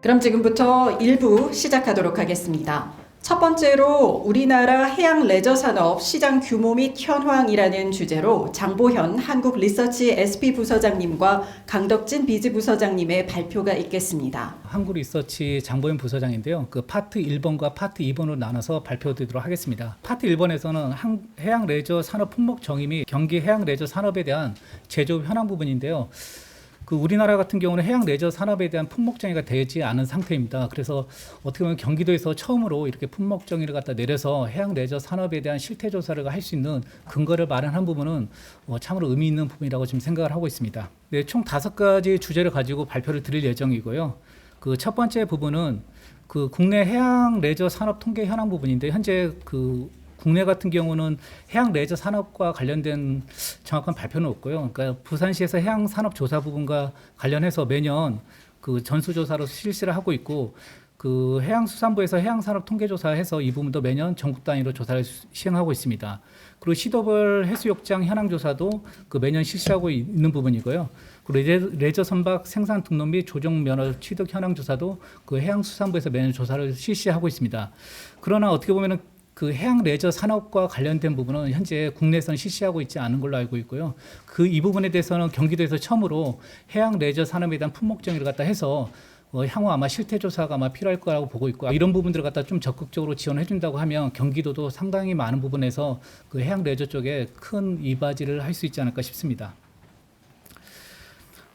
그럼 지금부터 1부 시작하도록 하겠습니다. 첫 번째로 우리나라 해양 레저 산업 시장 규모 및 현황이라는 주제로 장보현 한국리서치 SP 부서장님과 강덕진 비즈 부서장님의 발표가 있겠습니다. 한국리서치 장보현 부서장인데요. 그 파트 1번과 파트 2번으로 나눠서 발표드리도록 하겠습니다. 파트 1번에서는 해양 레저 산업 품목 정의 및 경기 해양 레저 산업에 대한 제조업 현황 부분인데요. 그 우리나라 같은 경우는 해양 레저 산업에 대한 품목 정의가 되지 않은 상태입니다. 그래서 어떻게 보면 경기도에서 처음으로 이렇게 품목 정의를 갖다 내려서 해양 레저 산업에 대한 실태 조사를 할 수 있는 근거를 마련한 부분은 참으로 의미 있는 부분이라고 지금 생각을 하고 있습니다. 네, 총 5가지 주제를 가지고 발표를 드릴 예정이고요. 그 첫 번째 부분은 그 국내 해양 레저 산업 통계 현황 부분인데 현재 그 국내 같은 경우는 해양 레저 산업과 관련된 정확한 발표는 없고요. 그러니까 부산시에서 해양 산업 조사 부분과 관련해서 매년 그 전수조사로 실시를 하고 있고, 그 해양수산부에서 해양산업 통계조사해서 이 부분도 매년 전국 단위로 조사를 시행하고 있습니다. 그리고 시도별 해수욕장 현황조사도 그 매년 실시하고 있는 부분이고요. 그리고 레저 선박 생산 등록 및 조정 면허 취득 현황조사도 그 해양수산부에서 매년 조사를 실시하고 있습니다. 그러나 어떻게 보면은 그 해양 레저 산업과 관련된 부분은 현재 국내에서는 실시하고 있지 않은 걸로 알고 있고요. 그 이 부분에 대해서는 경기도에서 처음으로 해양 레저 산업에 대한 품목 정의를 갖다 해서 향후 아마 실태 조사가 아마 필요할 거라고 보고 있고, 이런 부분들을 갖다 좀 적극적으로 지원해 준다고 하면 경기도도 상당히 많은 부분에서 그 해양 레저 쪽에 큰 이바지를 할 수 있지 않을까 싶습니다.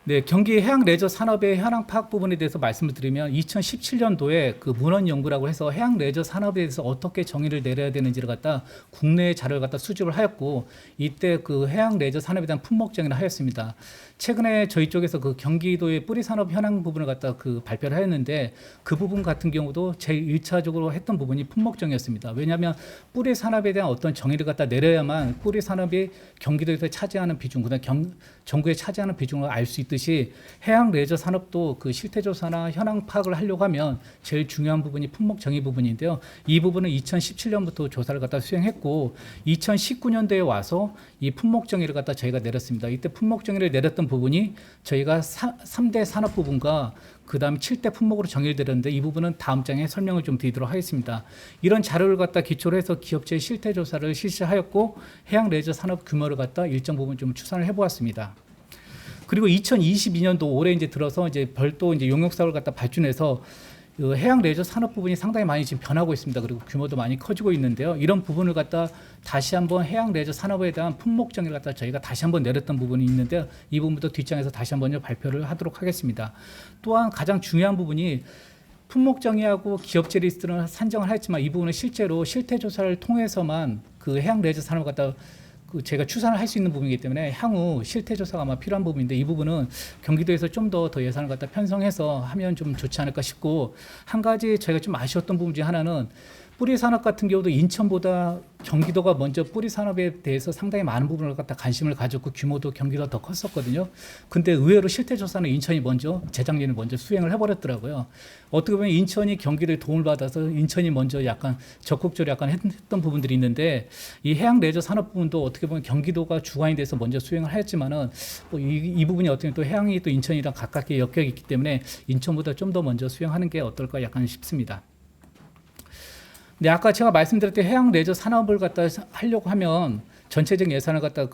네, 경기 해양 레저 산업의 현황 파악 부분에 대해서 말씀을 드리면 2017년도에 그 문헌 연구라고 해서 해양 레저 산업에 대해서 어떻게 정의를 내려야 되는지를 갖다 국내 자료를 갖다 수집을 하였고, 이때 그 해양 레저 산업에 대한 품목 정의를 하였습니다. 최근에 저희 쪽에서 그 경기도의 뿌리 산업 현황 부분을 갖다 그 발표를 하였는데, 그 부분 같은 경우도 제일 1차적으로 했던 부분이 품목 정의였습니다. 왜냐하면 뿌리 산업에 대한 어떤 정의를 갖다 내려야만 뿌리 산업이 경기도에서 차지하는 비중, 그다음 전국에 차지하는 비중을 알 수 있듯이 해양 레저 산업도 그 실태 조사나 현황 파악을 하려고 하면 제일 중요한 부분이 품목 정의 부분인데요. 이 부분은 2017년부터 조사를 갖다 수행했고 2019년도에 와서 이 품목 정의를 갖다 저희가 내렸습니다. 이때 품목 정의를 내렸던 부분이 저희가 3대 산업 부분과 그 다음 7대 품목으로 정의를 내렸는데, 이 부분은 다음 장에 설명을 좀 드리도록 하겠습니다. 이런 자료를 갖다 기초로 해서 기업체 실태 조사를 실시하였고 해양 레저 산업 규모를 갖다 일정 부분 좀 추산을 해보았습니다. 그리고 2022년도 올해 이제 들어서 이제 별도 이제 용역 사업을 갖다 발주해서 그 해양 레저 산업 부분이 상당히 많이 지금 변하고 있습니다. 그리고 규모도 많이 커지고 있는데요. 이런 부분을 갖다 다시 한번 해양 레저 산업에 대한 품목 정의를 갖다 저희가 다시 한번 내렸던 부분이 있는데요. 이 부분도 뒷장에서 다시 한번 발표를 하도록 하겠습니다. 또한 가장 중요한 부분이 품목 정의하고 기업체 리스트를 산정을 했지만 이 부분은 실제로 실태 조사를 통해서만 그 해양 레저 산업을 갖다 그 제가 추산을 할 수 있는 부분이기 때문에 향후 실태 조사가 아마 필요한 부분인데, 이 부분은 경기도에서 좀 더 예산을 갖다 편성해서 하면 좀 좋지 않을까 싶고, 한 가지 저희가 좀 아쉬웠던 부분 중에 하나는 뿌리 산업 같은 경우도 인천보다 경기도가 먼저 뿌리 산업에 대해서 상당히 많은 부분을 갖다 관심을 가졌고 규모도 경기도가 더 컸었거든요. 근데 의외로 실태 조사는 인천이 먼저 재작년에 먼저 수행을 해버렸더라고요. 어떻게 보면 인천이 경기도에 도움을 받아서 인천이 먼저 약간 적극적으로 약간 했던 부분들이 있는데, 이 해양 레저 산업 부분도 어떻게 보면 경기도가 주관이 돼서 먼저 수행을 하였지만은 이 부분이 어떻게 또 해양이 또 인천이랑 가깝게 엮여 있기 때문에 인천보다 좀 더 먼저 수행하는 게 어떨까 약간 싶습니다. 네, 아까 제가 말씀드렸던 해양 레저 산업을 갖다 하려고 하면 전체적 예산을 갖다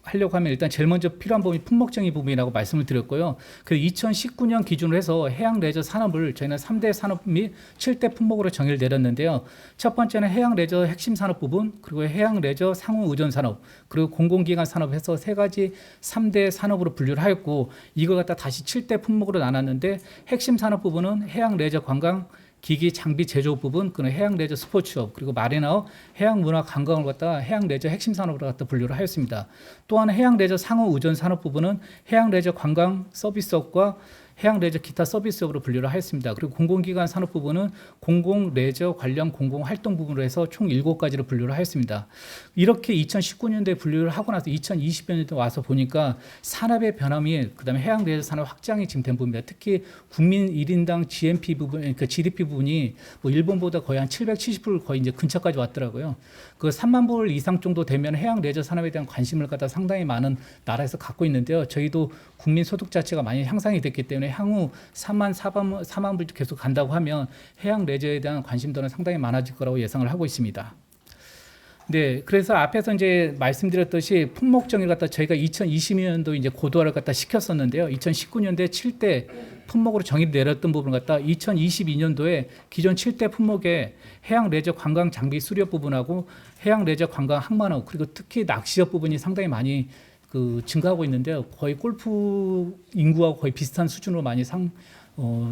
하려고 하면 일단 제일 먼저 필요한 부분이 품목 정의 부분이라고 말씀을 드렸고요. 그래서 2019년 기준으로 해서 해양 레저 산업을 저희는 3대 산업 및 7대 품목으로 정의를 내렸는데요. 첫 번째는 해양 레저 핵심 산업 부분, 그리고 해양 레저 상호 의존 산업, 그리고 공공기관 산업 해서 3가지 3대 산업으로 분류를 하였고, 이걸 갖다 다시 7대 품목으로 나눴는데, 핵심 산업 부분은 해양 레저 관광 기기 장비 제조업 부분, 그리고 해양 레저 스포츠업, 그리고 마리나업, 해양 문화 관광을 갖다 해양 레저 핵심 산업으로 갖다 분류를 하였습니다. 또한 해양 레저 상호 의존 산업 부분은 해양 레저 관광 서비스업과 해양 레저 기타 서비스업으로 분류를 하였습니다. 그리고 공공기관 산업 부분은 공공 레저 관련 공공 활동 부분으로 해서 총 7가지로 분류를 하였습니다. 이렇게 2019년도에 분류를 하고 나서 2020년도에 와서 보니까 산업의 변함이, 그다음에 해양 레저 산업 확장이 지금 된 부분입니다. 특히 국민 1인당 GNP 부분, 그러니까 GDP 부분이 뭐 일본보다 거의 한 770불 거의 이제 근처까지 왔더라고요. 그 3만 불 이상 정도 되면 해양 레저 산업에 대한 관심을 갖다 상당히 많은 나라에서 갖고 있는데요. 저희도 국민 소득 자체가 많이 향상이 됐기 때문에 때문에 향후 4만 불 계속 간다고 하면 해양 레저에 대한 관심도는 상당히 많아질 거라고 예상을 하고 있습니다. 네, 그래서 앞에서 이제 말씀드렸듯이 품목 정의를 갖다 저희가 2022년도 이제 고도화를 갖다 시켰었는데요. 2019년도에 7대 품목으로 정의를 내렸던 부분을 갖다 2022년도에 기존 7대 품목에 해양 레저 관광 장비 수리업 부분하고 해양 레저 관광 항만업 그리고 특히 낚시업 부분이 상당히 많이 증가하고 있는데요. 거의 골프 인구하고 거의 비슷한 수준으로 많이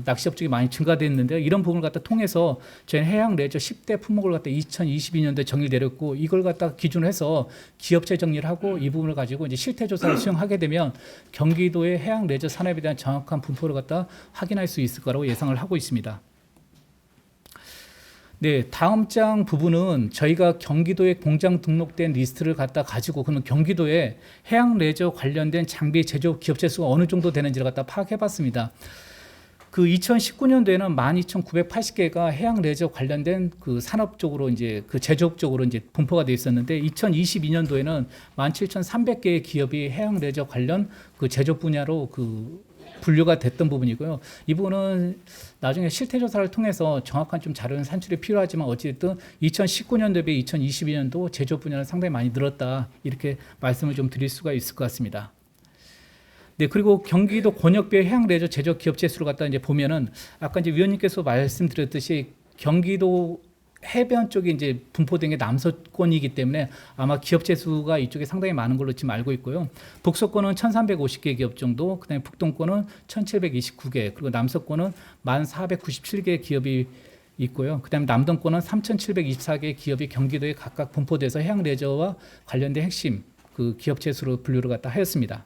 낚시업 쪽이 많이 증가됐는데요. 이런 부분을 갖다 통해서 저희는 해양 레저 10대 품목을 갖다 2022년도에 정의를 내렸고 이걸 갖다 기준으로 해서 기업체 정리를 하고 이 부분을 가지고 이제 실태 조사를 수행하게 되면 경기도의 해양 레저 산업에 대한 정확한 분포를 갖다 확인할 수 있을 거라고 예상을 하고 있습니다. 네, 다음 장 부분은 저희가 경기도에 공장 등록된 리스트를 갖다 가지고 그러면 경기도에 해양 레저 관련된 장비 제조 기업체 수가 어느 정도 되는지를 갖다 파악해 봤습니다. 그 2019년도에는 12,980개가 해양 레저 관련된 그 산업 쪽으로 이제 그 제조업 쪽으로 이제 분포가 되어 있었는데 2022년도에는 17,300개의 기업이 해양 레저 관련 그 제조업 분야로 분류가 됐던 부분이고요. 이 부분은 나중에 실태 조사를 통해서 정확한 좀 자료는 산출이 필요하지만 어쨌든 2019년도에 비해 2022년도 제조업 분야는 상당히 많이 늘었다. 이렇게 말씀을 좀 드릴 수가 있을 것 같습니다. 네, 그리고 경기도 권역별 해양 레저 제조 기업체 수를 갖다 이제 보면은 아까 이제 위원님께서 말씀드렸듯이 경기도 해변 쪽에 이제 분포된 게 남서권이기 때문에 아마 기업체 수가 이쪽에 상당히 많은 걸로 지금 알고 있고요. 북서권은 1,350개 기업 정도, 그다음에 북동권은 1,729개, 그리고 남서권은 1,497개 기업이 있고요. 그다음에 남동권은 3,724개 기업이 경기도에 각각 분포돼서 해양 레저와 관련된 핵심 그 기업체 수로 분류를 갖다 하였습니다.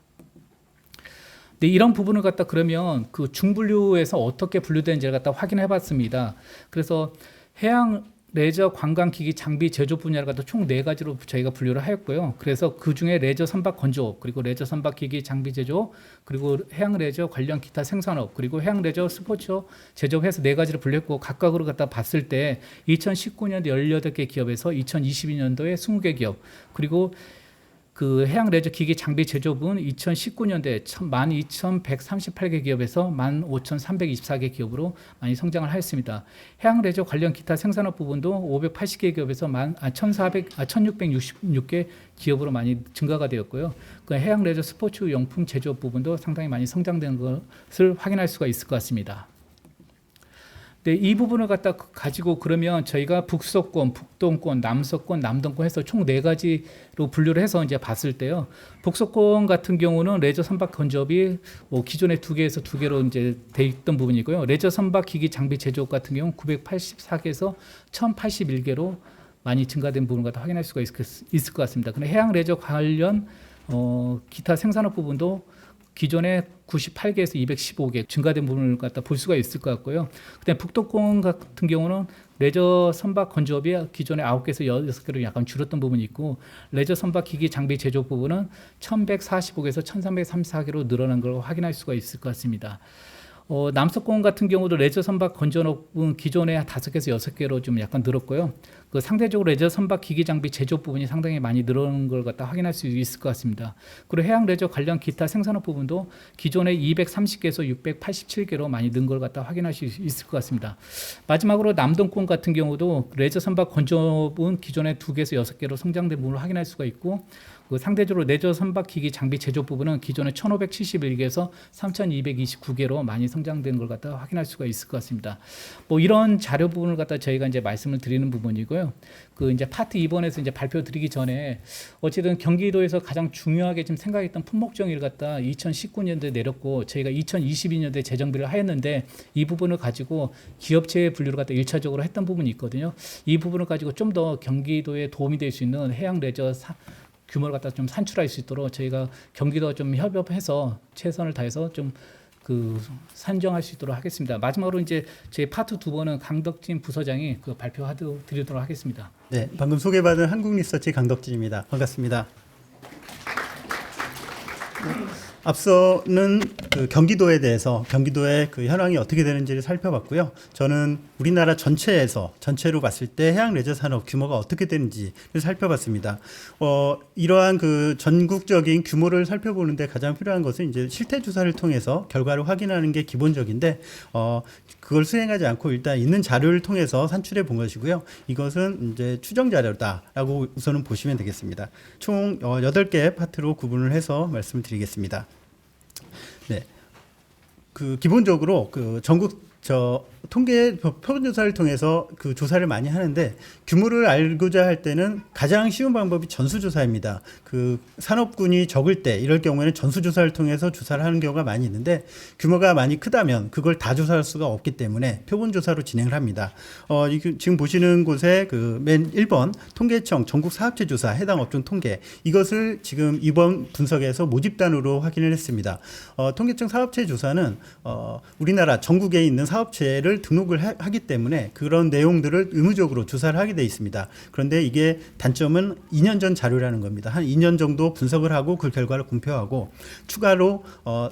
네, 이런 부분을 갖다 그러면 그 중분류에서 어떻게 분류되는지를 갖다 확인해 봤습니다. 그래서 해양 레저 관광 기기 장비 제조 분야를 갖다 총 4가지로 저희가 분류를 하였고요. 그래서 그중에 레저 선박 건조업, 그리고 레저 선박 기기 장비 제조, 그리고 해양 레저 관련 기타 생산업, 그리고 해양 레저 스포츠 제조업 해서 4가지를 분류했고 각각으로 갖다 봤을 때 2019년도 18개 기업에서 2022년도에 20개 기업, 그리고 그 해양 레저 기기 장비 제조업은 2019년도에 12,138개 기업에서 15,324개 기업으로 많이 성장을 하였습니다. 해양 레저 관련 기타 생산업 부분도 580개 기업에서 1,666개 기업으로 많이 증가가 되었고요. 그 해양 레저 스포츠 용품 제조업 부분도 상당히 많이 성장된 것을 확인할 수가 있을 것 같습니다. 네, 이 부분을 갖다 가지고 그러면 저희가 북서권, 북동권, 남서권, 남동권 해서 총 4가지로 분류를 해서 이제 봤을 때요. 북서권 같은 경우는 레저 선박 건조업이 기존에 2개에서 2개로 이제 돼 있던 부분이고요. 레저 선박 기기 장비 제조업 같은 경우는 984개에서 1,081개로 많이 증가된 부분을 갖다 확인할 수가 있을 것 같습니다. 근데 해양 레저 관련 기타 생산업 부분도 기존에 98개에서 215개 증가된 부분을 갖다 볼 수가 있을 것 같고요. 그다음에 북동권 같은 경우는 레저 선박 건조업이 기존에 9개에서 6개로 약간 줄었던 부분이 있고 레저 선박 기기 장비 제조 부분은 1,145개에서 1,334개로 늘어난 걸 확인할 수가 있을 것 같습니다. 남서권 같은 경우도 레저 선박 건조업은 기존에 5개에서 6개로 좀 약간 늘었고요. 그 상대적으로 레저 선박 기기 장비 제조 부분이 상당히 많이 늘어난 걸 갖다 확인할 수 있을 것 같습니다. 그리고 해양 레저 관련 기타 생산업 부분도 기존에 230개에서 687개로 많이 는 걸 갖다 확인할 수 있을 것 같습니다. 마지막으로 남동권 같은 경우도 레저 선박 건조업은 기존에 2개에서 6개로 성장된 부분을 확인할 수가 있고 그 상대적으로 레저 선박 기기 장비 제조 부분은 기존에 1,571개에서 3,229개로 많이 성장된 걸 갖다 확인할 수가 있을 것 같습니다. 이런 자료 부분을 갖다 저희가 이제 말씀을 드리는 부분이고요. 그 이제 파트 2번에서 이제 발표 드리기 전에 어쨌든 경기도에서 가장 중요하게 지금 생각했던 품목 정의를 갖다 2019년도에 내렸고 저희가 2022년도에 재정비를 하였는데 이 부분을 가지고 기업체의 분류를 갖다 1차적으로 했던 부분이 있거든요. 이 부분을 가지고 좀 더 경기도에 도움이 될 수 있는 해양 레저 규모를 갖다 좀 산출할 수 있도록 저희가 경기도와 좀 협업해서 최선을 다해서 좀 산정할 수 있도록 하겠습니다. 마지막으로 이제 제 파트 2번은 강덕진 부서장이 발표드리도록 하겠습니다. 네, 방금 소개받은 한국리서치 강덕진입니다. 반갑습니다. 앞서는 그 경기도에 대해서 경기도의 그 현황이 어떻게 되는지를 살펴봤고요. 저는 우리나라 전체로 봤을 때 해양 레저 산업 규모가 어떻게 되는지를 살펴봤습니다. 이러한 그 전국적인 규모를 살펴보는데 가장 필요한 것은 이제 실태 조사를 통해서 결과를 확인하는 게 기본적인데 그걸 수행하지 않고 일단 있는 자료를 통해서 산출해 본 것이고요. 이것은 이제 추정 자료다라고 우선은 보시면 되겠습니다. 총 8개 파트로 구분을 해서 말씀을 드리겠습니다. 네. 그 기본적으로 그 전국 통계 표본 조사를 통해서 그 조사를 많이 하는데 규모를 알고자 할 때는 가장 쉬운 방법이 전수조사입니다. 그 산업군이 적을 때 이럴 경우에는 전수조사를 통해서 조사를 하는 경우가 많이 있는데 규모가 많이 크다면 그걸 다 조사할 수가 없기 때문에 표본 조사로 진행을 합니다. 지금 보시는 곳에 그 맨 1번 통계청 전국 사업체 조사 해당 업종 통계 이것을 지금 이번 분석에서 모집단으로 확인을 했습니다. 통계청 사업체 조사는 우리나라 전국에 있는 사업체를 등록을 하기 때문에 그런 내용들을 의무적으로 조사를 하게 돼 있습니다. 그런데 이게 단점은 2년 전 자료라는 겁니다. 한 2년 정도 분석을 하고 그 결과를 공표하고 추가로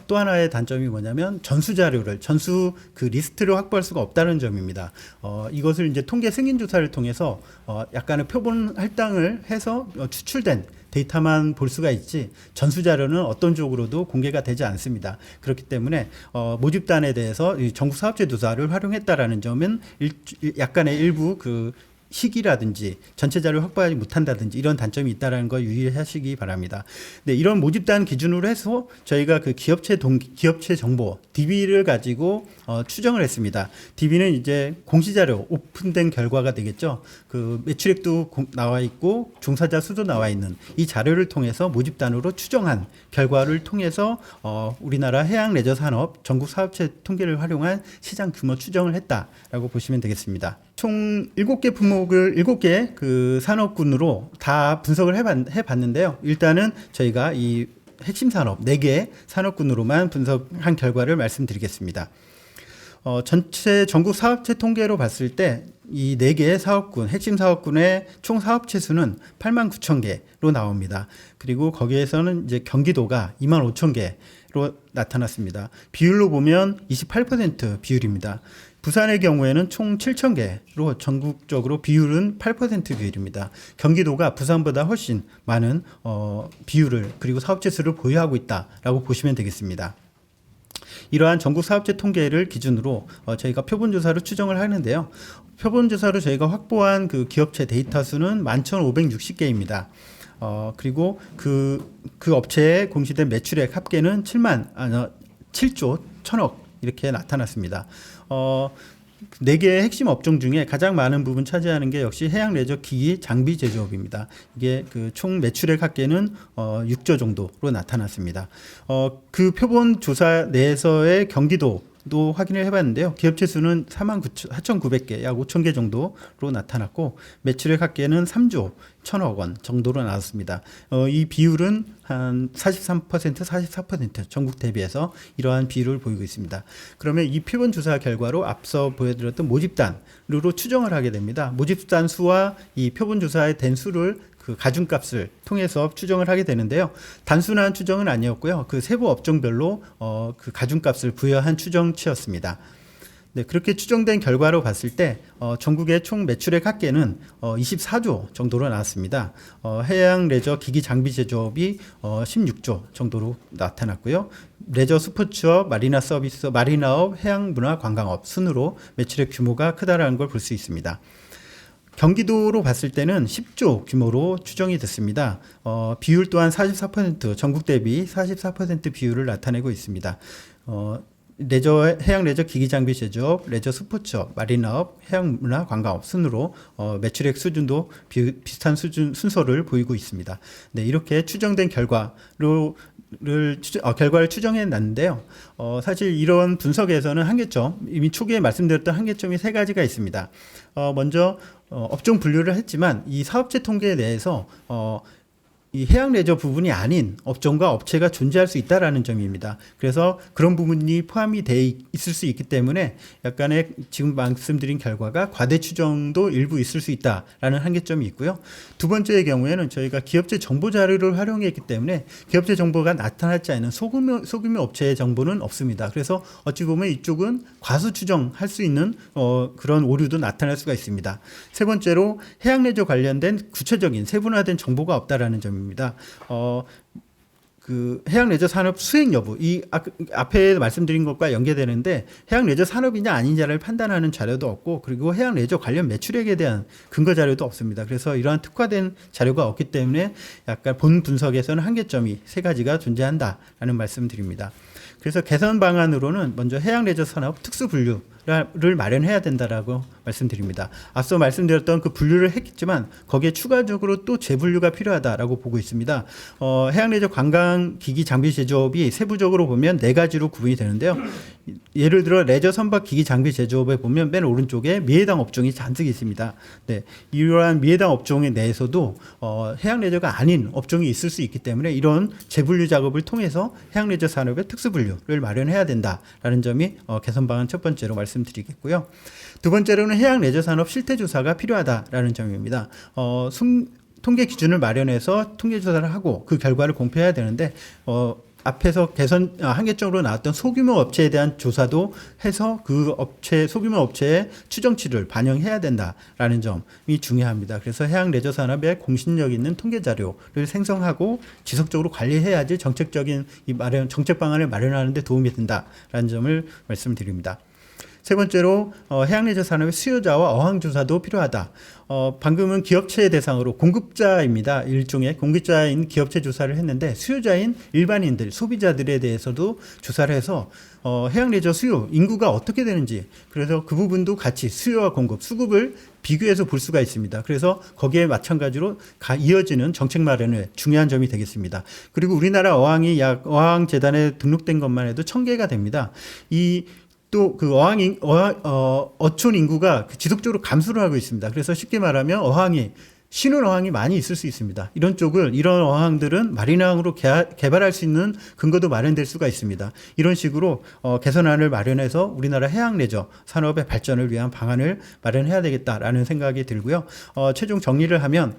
또 하나의 단점이 뭐냐면 전수 자료를 전수 그 리스트를 확보할 수가 없다는 점입니다. 이것을 이제 통계 승인 조사를 통해서 약간의 표본 할당을 해서 추출된 데이터만 볼 수가 있지 전수 자료는 어떤 쪽으로도 공개가 되지 않습니다. 그렇기 때문에 모집단에 대해서 이 전국 사업체 조사를 활용했다라는 점은 약간의 일부 그 시기라든지 전체 자료 확보하지 못한다든지 이런 단점이 있다는 걸 유의하시기 바랍니다. 네, 이런 모집단 기준으로 해서 저희가 그 기업체 정보 DB를 가지고 추정을 했습니다. DB는 이제 공시자료 오픈된 결과가 되겠죠. 그 매출액도 나와 있고 종사자 수도 나와 있는 이 자료를 통해서 모집단으로 추정한 결과를 통해서 우리나라 해양 레저 산업 전국 사업체 통계를 활용한 시장 규모 추정을 했다라고 보시면 되겠습니다. 총 7개 품목을 7개 그 산업군으로 다 분석을 해봤는데요. 일단은 저희가 이 핵심 산업 4개 산업군으로만 분석한 결과를 말씀드리겠습니다. 전체 전국 사업체 통계로 봤을 때 이 4개의 사업군, 핵심 사업군의 총 사업체 수는 89,000개로 나옵니다. 그리고 거기에서는 이제 경기도가 25,000개로 나타났습니다. 비율로 보면 28% 비율입니다. 부산의 경우에는 총 7,000개로 전국적으로 비율은 8% 비율입니다. 경기도가 부산보다 훨씬 많은 비율을 그리고 사업체 수를 보유하고 있다라고 보시면 되겠습니다. 이러한 전국 사업체 통계를 기준으로 저희가 표본 조사로 추정을 하는데요. 표본 조사로 저희가 확보한 그 기업체 데이터 수는 11,560개입니다. 그리고 그 업체의 공시된 매출액 합계는 7조 1,000억 이렇게 나타났습니다. 4개의 핵심 업종 중에 가장 많은 부분 차지하는 게 역시 해양 레저 기기 장비 제조업입니다. 이게 그 총 매출액 합계는 6조 정도로 나타났습니다. 그 표본 조사 내에서의 경기도도 확인을 해봤는데요. 기업체 수는 44,900개, 약 5,000개 정도로 나타났고 매출액 합계는 3조 1,000억 원 정도로 나왔습니다. 이 비율은 한 43%, 44% 전국 대비해서 이러한 비율을 보이고 있습니다. 그러면 이 표본 조사 결과로 앞서 보여드렸던 모집단으로 추정을 하게 됩니다. 모집단 수와 이 표본 조사의 된 수를 그 가중값을 통해서 추정을 하게 되는데요. 단순한 추정은 아니었고요. 그 세부 업종별로 그 가중값을 부여한 추정치였습니다. 네, 그렇게 추정된 결과로 봤을 때 전국의 총 매출액 합계는 24조 정도로 나왔습니다. 해양 레저 기기 장비 제조업이 16조 정도로 나타났고요. 레저 스포츠업, 마리나 서비스, 마리나업, 해양 문화 관광업 순으로 매출액 규모가 크다라는 걸 볼 수 있습니다. 경기도로 봤을 때는 10조 규모로 추정이 됐습니다. 비율 또한 44% 전국 대비 44% 비율을 나타내고 있습니다. 해양 레저 기기 장비 제조업, 레저 스포츠업, 마리나업, 해양 문화 관광업 순으로 매출액 수준도 비슷한 순서를 보이고 있습니다. 네, 이렇게 추정된 결과를 추정해 놨는데요. 사실 이런 분석에서는 한계점, 이미 초기에 말씀드렸던 한계점이 3가지가 있습니다. 먼저 업종 분류를 했지만 이 사업체 통계에 대해서 이 해양 레저 부분이 아닌 업종과 업체가 존재할 수 있다라는 점입니다. 그래서 그런 부분이 포함이 돼 있을 수 있기 때문에 약간의 지금 말씀드린 결과가 과대 추정도 일부 있을 수 있다라는 한계점이 있고요. 두 번째의 경우에는 저희가 기업체 정보 자료를 활용했기 때문에 기업체 정보가 나타나지 않은 소규모 업체의 정보는 없습니다. 그래서 어찌 보면 이쪽은 과수 추정할 수 있는 그런 오류도 나타날 수가 있습니다. 세 번째로 해양 레저 관련된 구체적인 세분화된 정보가 없다라는 점입니다. 그 해양 레저 산업 수행 여부, 이 앞에 말씀드린 것과 연계되는데 해양 레저 산업이냐 아니냐를 판단하는 자료도 없고, 그리고 해양 레저 관련 매출액에 대한 근거 자료도 없습니다. 그래서 이러한 특화된 자료가 없기 때문에 약간 본 분석에서는 한계점이 세 가지가 존재한다라는 말씀드립니다. 그래서 개선 방안으로는 먼저 해양 레저 산업 특수 분류를 마련해야 된다라고 말씀드립니다. 앞서 말씀드렸던 그 분류를 했지만 거기에 추가적으로 또 재분류가 필요하다라고 보고 있습니다. 해양 레저 관광 기기 장비 제조업이 세부적으로 보면 네 가지로 구분이 되는데요. 예를 들어 레저 선박 기기 장비 제조업에 보면 맨 오른쪽에 미해당 업종이 잔뜩 있습니다. 네, 이러한 미해당 업종에 내에서도 해양 레저가 아닌 업종이 있을 수 있기 때문에 이런 재분류 작업을 통해서 해양 레저 산업의 특수 분류를 마련해야 된다라는 점이 개선 방안 첫 번째로 말씀드리겠고요. 두 번째로는 해양 레저 산업 실태 조사가 필요하다라는 점입니다. 통계 기준을 마련해서 통계 조사를 하고 그 결과를 공표해야 되는데 앞에서 한계적으로 나왔던 소규모 업체에 대한 조사도 해서 그 소규모 업체의 추정치를 반영해야 된다라는 점이 중요합니다. 그래서 해양 레저 산업에 공신력 있는 통계 자료를 생성하고 지속적으로 관리해야지 정책적인 정책 방안을 마련하는 데 도움이 된다라는 점을 말씀드립니다. 세 번째로 해양 레저 산업의 수요자와 어항 조사도 필요하다. 방금은 기업체 대상으로 공급자입니다. 일종의 공급자인 기업체 조사를 했는데 수요자인 일반인들, 소비자들에 대해서도 조사를 해서 해양 레저 수요, 인구가 어떻게 되는지, 그래서 그 부분도 같이 수요와 공급, 수급을 비교해서 볼 수가 있습니다. 그래서 거기에 마찬가지로 이어지는 정책 마련의 중요한 점이 되겠습니다. 그리고 우리나라 어항이 어항재단에 등록된 것만 해도 1000개가 됩니다. 또 그 어촌 인구가 지속적으로 감소를 하고 있습니다. 그래서 쉽게 말하면 신혼 어항이 많이 있을 수 있습니다. 이런 어항들은 마린어항으로 개발할 수 있는 근거도 마련될 수가 있습니다. 이런 식으로 개선안을 마련해서 우리나라 해양 레저 산업의 발전을 위한 방안을 마련해야 되겠다라는 생각이 들고요. 최종 정리를 하면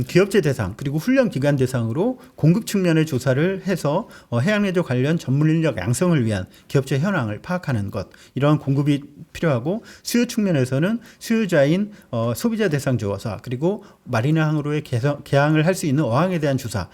기업체 대상 그리고 훈련 기관 대상으로 공급 측면의 조사를 해서 해양 레저 관련 전문 인력 양성을 위한 기업체 현황을 파악하는 것, 이러한 공급이 필요하고, 수요 측면에서는 수요자인 소비자 대상 조사 그리고 마린어항으로의 개항을 할 수 있는 어항에 대한 저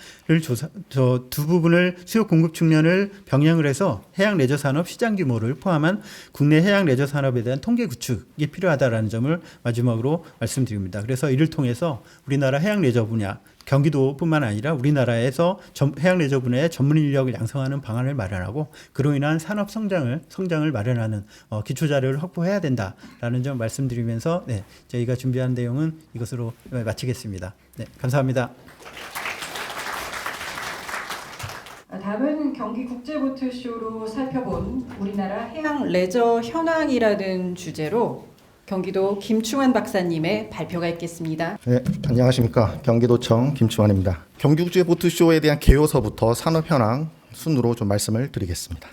두 부분을 수요 공급 측면을 병행을 해서 해양 레저 산업 시장 규모를 포함한 국내 해양 레저 산업에 대한 통계 구축이 필요하다라는 점을 마지막으로 말씀드립니다. 그래서 이를 통해서 우리나라 해양 레저 분야, 경기도뿐만 아니라 우리나라에서 해양 레저 분야의 전문 인력을 양성하는 방안을 마련하고, 그로 인한 산업 성장을 마련하는 기초 자료를 확보해야 된다라는 점 말씀드리면서 저희가 준비한 내용은 이것으로 마치겠습니다. 네, 감사합니다. 다음은 경기 국제보트쇼로 살펴본 우리나라 해양 레저 현황이라는 주제로 경기도 김충환 박사님의 발표가 있겠습니다. 네, 안녕하십니까. 경기도청 김충환입니다. 경기국제보트쇼에 대한 개요서부터 산업 현황 순으로 좀 말씀을 드리겠습니다.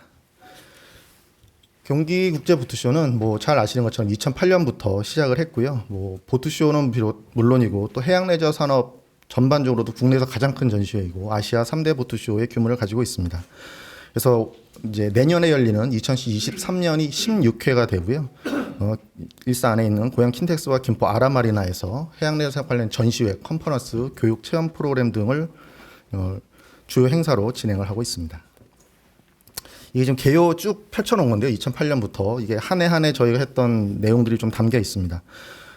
경기국제보트쇼는 잘 아시는 것처럼 2008년부터 시작을 했고요. 보트쇼는 물론이고 또 해양 레저 산업 전반적으로도 국내에서 가장 큰 전시회이고 아시아 3대 보트쇼의 규모를 가지고 있습니다. 그래서 이제 내년에 열리는 2023년이 16회가 되고요. 일산 안에 있는 고양 킨텍스와 김포 아라마리나에서 해양 레저 관련 전시회, 컨퍼런스, 교육 체험 프로그램 등을 주요 행사로 진행을 하고 있습니다. 이게 지금 개요 쭉 펼쳐놓은 건데요. 2008년부터 이게 한 해 저희가 했던 내용들이 좀 담겨 있습니다.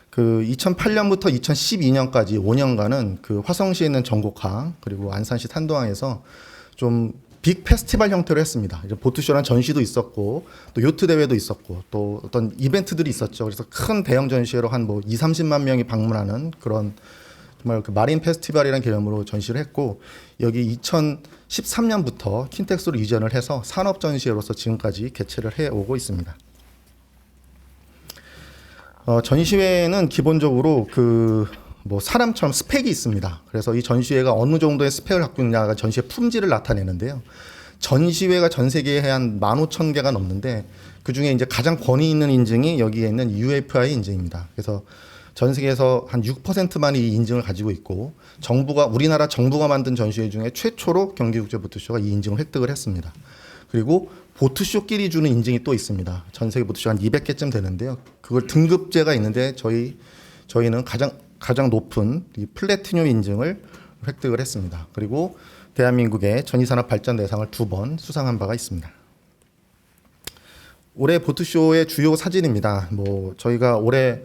그 2008년부터 2012년까지 5년간은 그 화성시에 있는 전곡항 그리고 안산시 탄도항에서 좀 빅 페스티벌 형태로 했습니다. 보트쇼란 전시도 있었고 또 요트 대회도 있었고 또 어떤 이벤트들이 있었죠. 그래서 큰 대형 전시회로 한 20-30만 명이 방문하는 그런 정말 그 마린 페스티벌이라는 개념으로 전시를 했고, 여기 2013년부터 킨텍스로 이전을 해서 산업 전시회로서 지금까지 개최를 해오고 있습니다. 전시회는 기본적으로 뭐 사람처럼 스펙이 있습니다. 그래서 이 전시회가 어느 정도의 스펙을 갖고 있냐가 전시회 품질을 나타내는데요. 전시회가 전 세계에 한 15,000개가 넘는데 그 중에 이제 가장 권위 있는 인증이 여기에 있는 UFI 인증입니다. 그래서 전 세계에서 한 6%만 이 인증을 가지고 있고 우리나라 정부가 만든 전시회 중에 최초로 경기국제보트쇼가 이 인증을 획득을 했습니다. 그리고 보트쇼끼리 주는 인증이 또 있습니다. 전 세계 보트쇼 한 200개쯤 되는데요. 그걸 등급제가 있는데 저희는 가장 높은 이 플래티늄 인증을 획득을 했습니다. 그리고 대한민국의 전이산업 발전 대상을 2번 수상한 바가 있습니다. 올해 보트쇼의 주요 사진입니다. 뭐 저희가 올해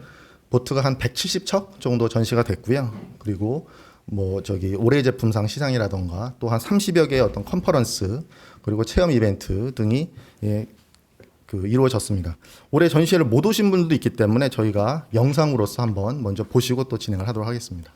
보트가 한 170척 정도 전시가 됐고요. 그리고 뭐 올해 제품상 시상이라던가 또 한 30여 개의 어떤 컨퍼런스 그리고 체험 이벤트 등이 이루어졌습니다. 올해 전시회를 못 오신 분들도 있기 때문에 저희가 영상으로서 한번 먼저 보시고 또 진행을 하도록 하겠습니다.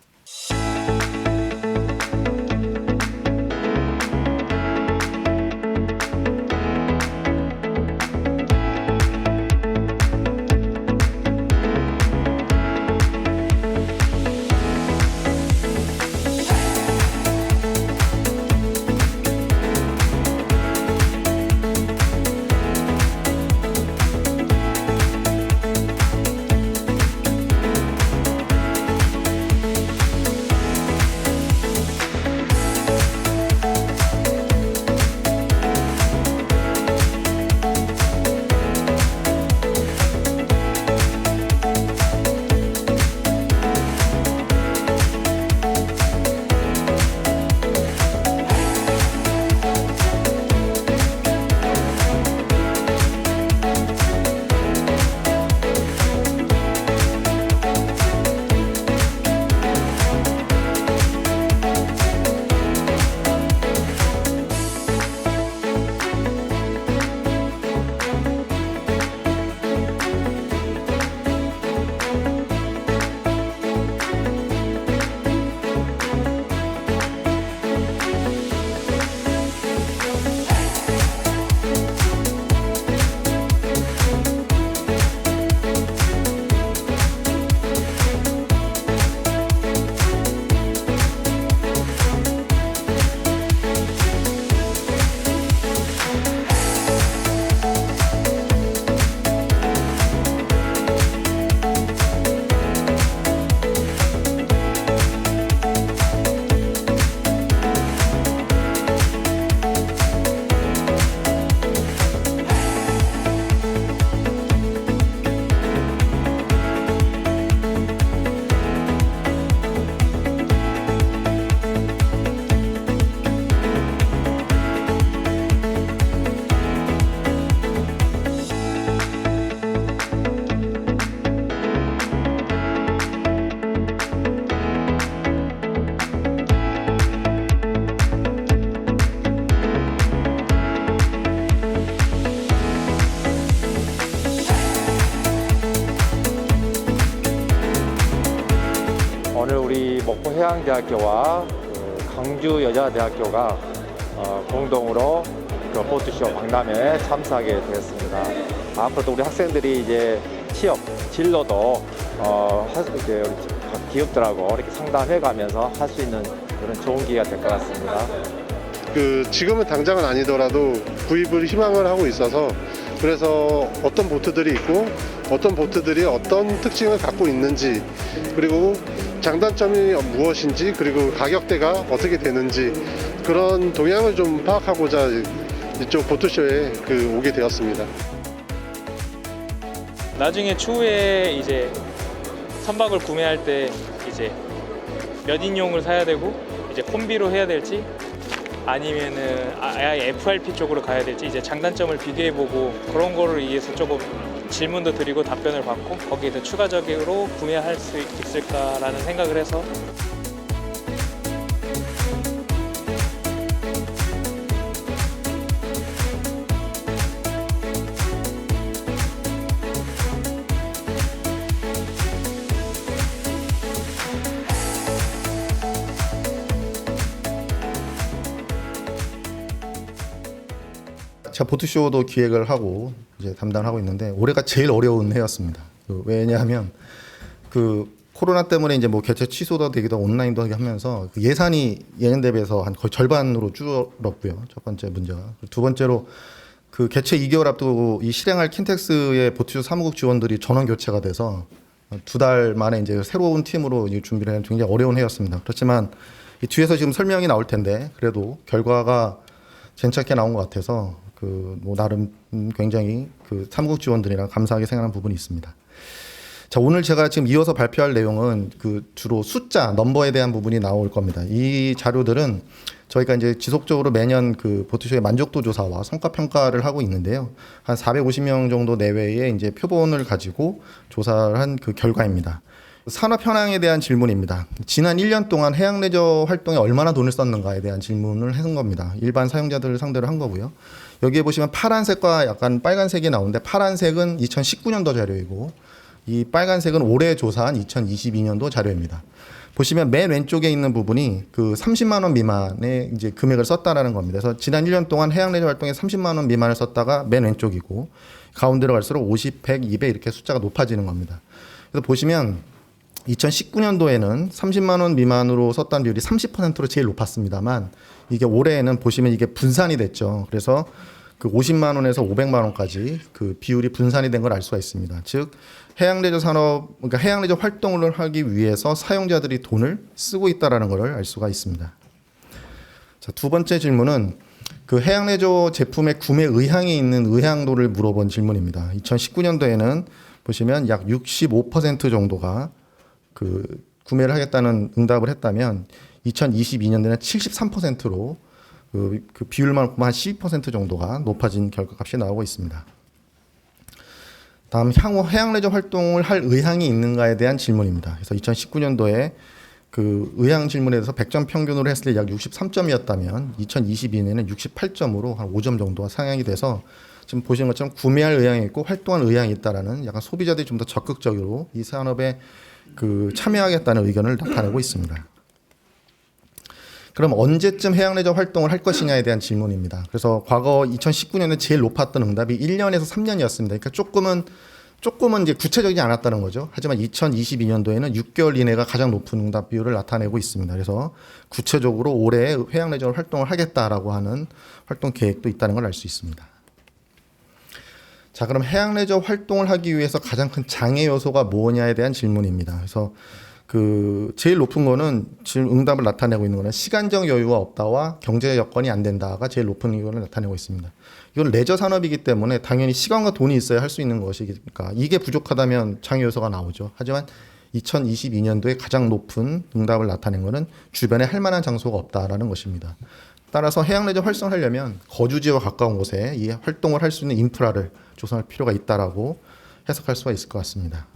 오늘 우리 목포해양대학교와 강주여자대학교가 공동으로 보트쇼 박람회에 참석하게 되었습니다. 앞으로도 우리 학생들이 이제 취업, 진로도 이제 각 기업들하고 이렇게 상담해가면서 할 수 있는 그런 좋은 기회가 될 것 같습니다. 지금은 당장은 아니더라도 구입을 희망을 하고 있어서 그래서 어떤 보트들이 있고 어떤 보트들이 어떤 특징을 갖고 있는지 그리고 장단점이 무엇인지 그리고 가격대가 어떻게 되는지 그런 동향을 좀 파악하고자 이쪽 보트쇼에 오게 되었습니다. 나중에 추후에 이제 선박을 구매할 때 이제 몇 인용을 사야 되고 이제 콤비로 해야 될지 아니면은 아예 FRP 쪽으로 가야 될지 이제 장단점을 비교해보고 그런 거를 위해서 조금 질문도 드리고 답변을 받고 거기에 더 추가적으로 구매할 수 있을까라는 생각을 해서 제가 보트쇼도 기획을 하고 이제 담당을 하고 있는데 올해가 제일 어려운 해였습니다. 왜냐하면 코로나 때문에 이제 뭐 개최 취소도 되기도 온라인도 하게 하면서 그 예산이 예년 대비해서 한 거의 절반으로 줄었고요. 첫 번째 문제가. 두 번째로 그 개최 2개월 앞두고 이 실행할 킨텍스의 보투쇼 사무국 지원들이 전원 교체가 돼서 2달 만에 이제 새로운 팀으로 이제 준비를 하는 굉장히 어려운 해였습니다. 그렇지만 이 뒤에서 지금 설명이 나올 텐데 그래도 결과가 괜찮게 나온 것 같아서 그 뭐 나름 굉장히 그 사무국 지원들이랑 감사하게 생각하는 부분이 있습니다. 자, 오늘 제가 지금 이어서 발표할 내용은 그 주로 숫자, 넘버에 대한 부분이 나올 겁니다. 이 자료들은 저희가 이제 지속적으로 매년 그 보투쇼의 만족도 조사와 성과 평가를 하고 있는데요. 한 450명 정도 내외의 이제 표본을 가지고 조사를 한 그 결과입니다. 산업 현황에 대한 질문입니다. 지난 1년 동안 해양 레저 활동에 얼마나 돈을 썼는가에 대한 질문을 해준 겁니다. 일반 사용자들을 상대로 한 거고요. 여기에 보시면 파란색과 약간 빨간색이 나오는데 파란색은 2019년도 자료이고 이 빨간색은 올해 조사한 2022년도 자료입니다. 보시면 맨 왼쪽에 있는 부분이 그 30만 원 미만의 이제 금액을 썼다라는 겁니다. 그래서 지난 1년 동안 해양 레저 활동에 30만 원 미만을 썼다가 맨 왼쪽이고 가운데로 갈수록 50, 100, 200 이렇게 숫자가 높아지는 겁니다. 그래서 보시면 2019년도에는 30만 원 미만으로 썼다는 비율이 30%로 제일 높았습니다만 이게 올해에는 보시면 이게 분산이 됐죠. 그래서 그 50만 원에서 500만 원까지 그 비율이 분산이 된 걸 알 수가 있습니다. 즉 해양 레저 산업, 그러니까 해양 레저 활동을 하기 위해서 사용자들이 돈을 쓰고 있다라는 걸 알 수가 있습니다. 자, 두 번째 질문은 그 해양 레저 제품의 구매 의향이 있는 의향도를 물어본 질문입니다. 2019년도에는 보시면 약 65% 정도가 그 구매를 하겠다는 응답을 했다면 2022년도에는 73%로 그 비율만 보면 한 12% 정도가 높아진 결과값이 나오고 있습니다. 다음 향후 해양 레저 활동을 할 의향이 있는가에 대한 질문입니다. 그래서 2019년도에 그 의향 질문에 대해서 100점 평균으로 했을 때 약 63점이었다면 2022년에는 68점으로 한 5점 정도가 상향이 돼서 지금 보시는 것처럼 구매할 의향이 있고 활동할 의향이 있다라는 약간 소비자들이 좀 더 적극적으로 이 산업에 그 참여하겠다는 의견을 나타내고 있습니다. 그럼 언제쯤 해양 레저 활동을 할 것이냐에 대한 질문입니다. 그래서 과거 2019년에 제일 높았던 응답이 1년에서 3년이었습니다. 그러니까 조금은 이제 구체적이지 않았다는 거죠. 하지만 2022년도에는 6개월 이내가 가장 높은 응답 비율을 나타내고 있습니다. 그래서 구체적으로 올해 해양 레저 활동을 하겠다라고 하는 활동 계획도 있다는 걸 알 수 있습니다. 자, 그럼 해양 레저 활동을 하기 위해서 가장 큰 장애 요소가 뭐냐에 대한 질문입니다. 그래서 그 제일 높은 거는 지금 응답을 나타내고 있는 거는 시간적 여유가 없다와 경제 여건이 안 된다가 제일 높은 이유를 나타내고 있습니다. 이건 레저 산업이기 때문에 당연히 시간과 돈이 있어야 할 수 있는 것이니까 이게 부족하다면 장애 요소가 나오죠. 하지만 2022년도에 가장 높은 응답을 나타낸 거는 주변에 할 만한 장소가 없다라는 것입니다. 따라서 해양 레저 활성화하려면 거주지와 가까운 곳에 이 활동을 할 수 있는 인프라를 조성할 필요가 있다라고 해석할 수가 있을 것 같습니다.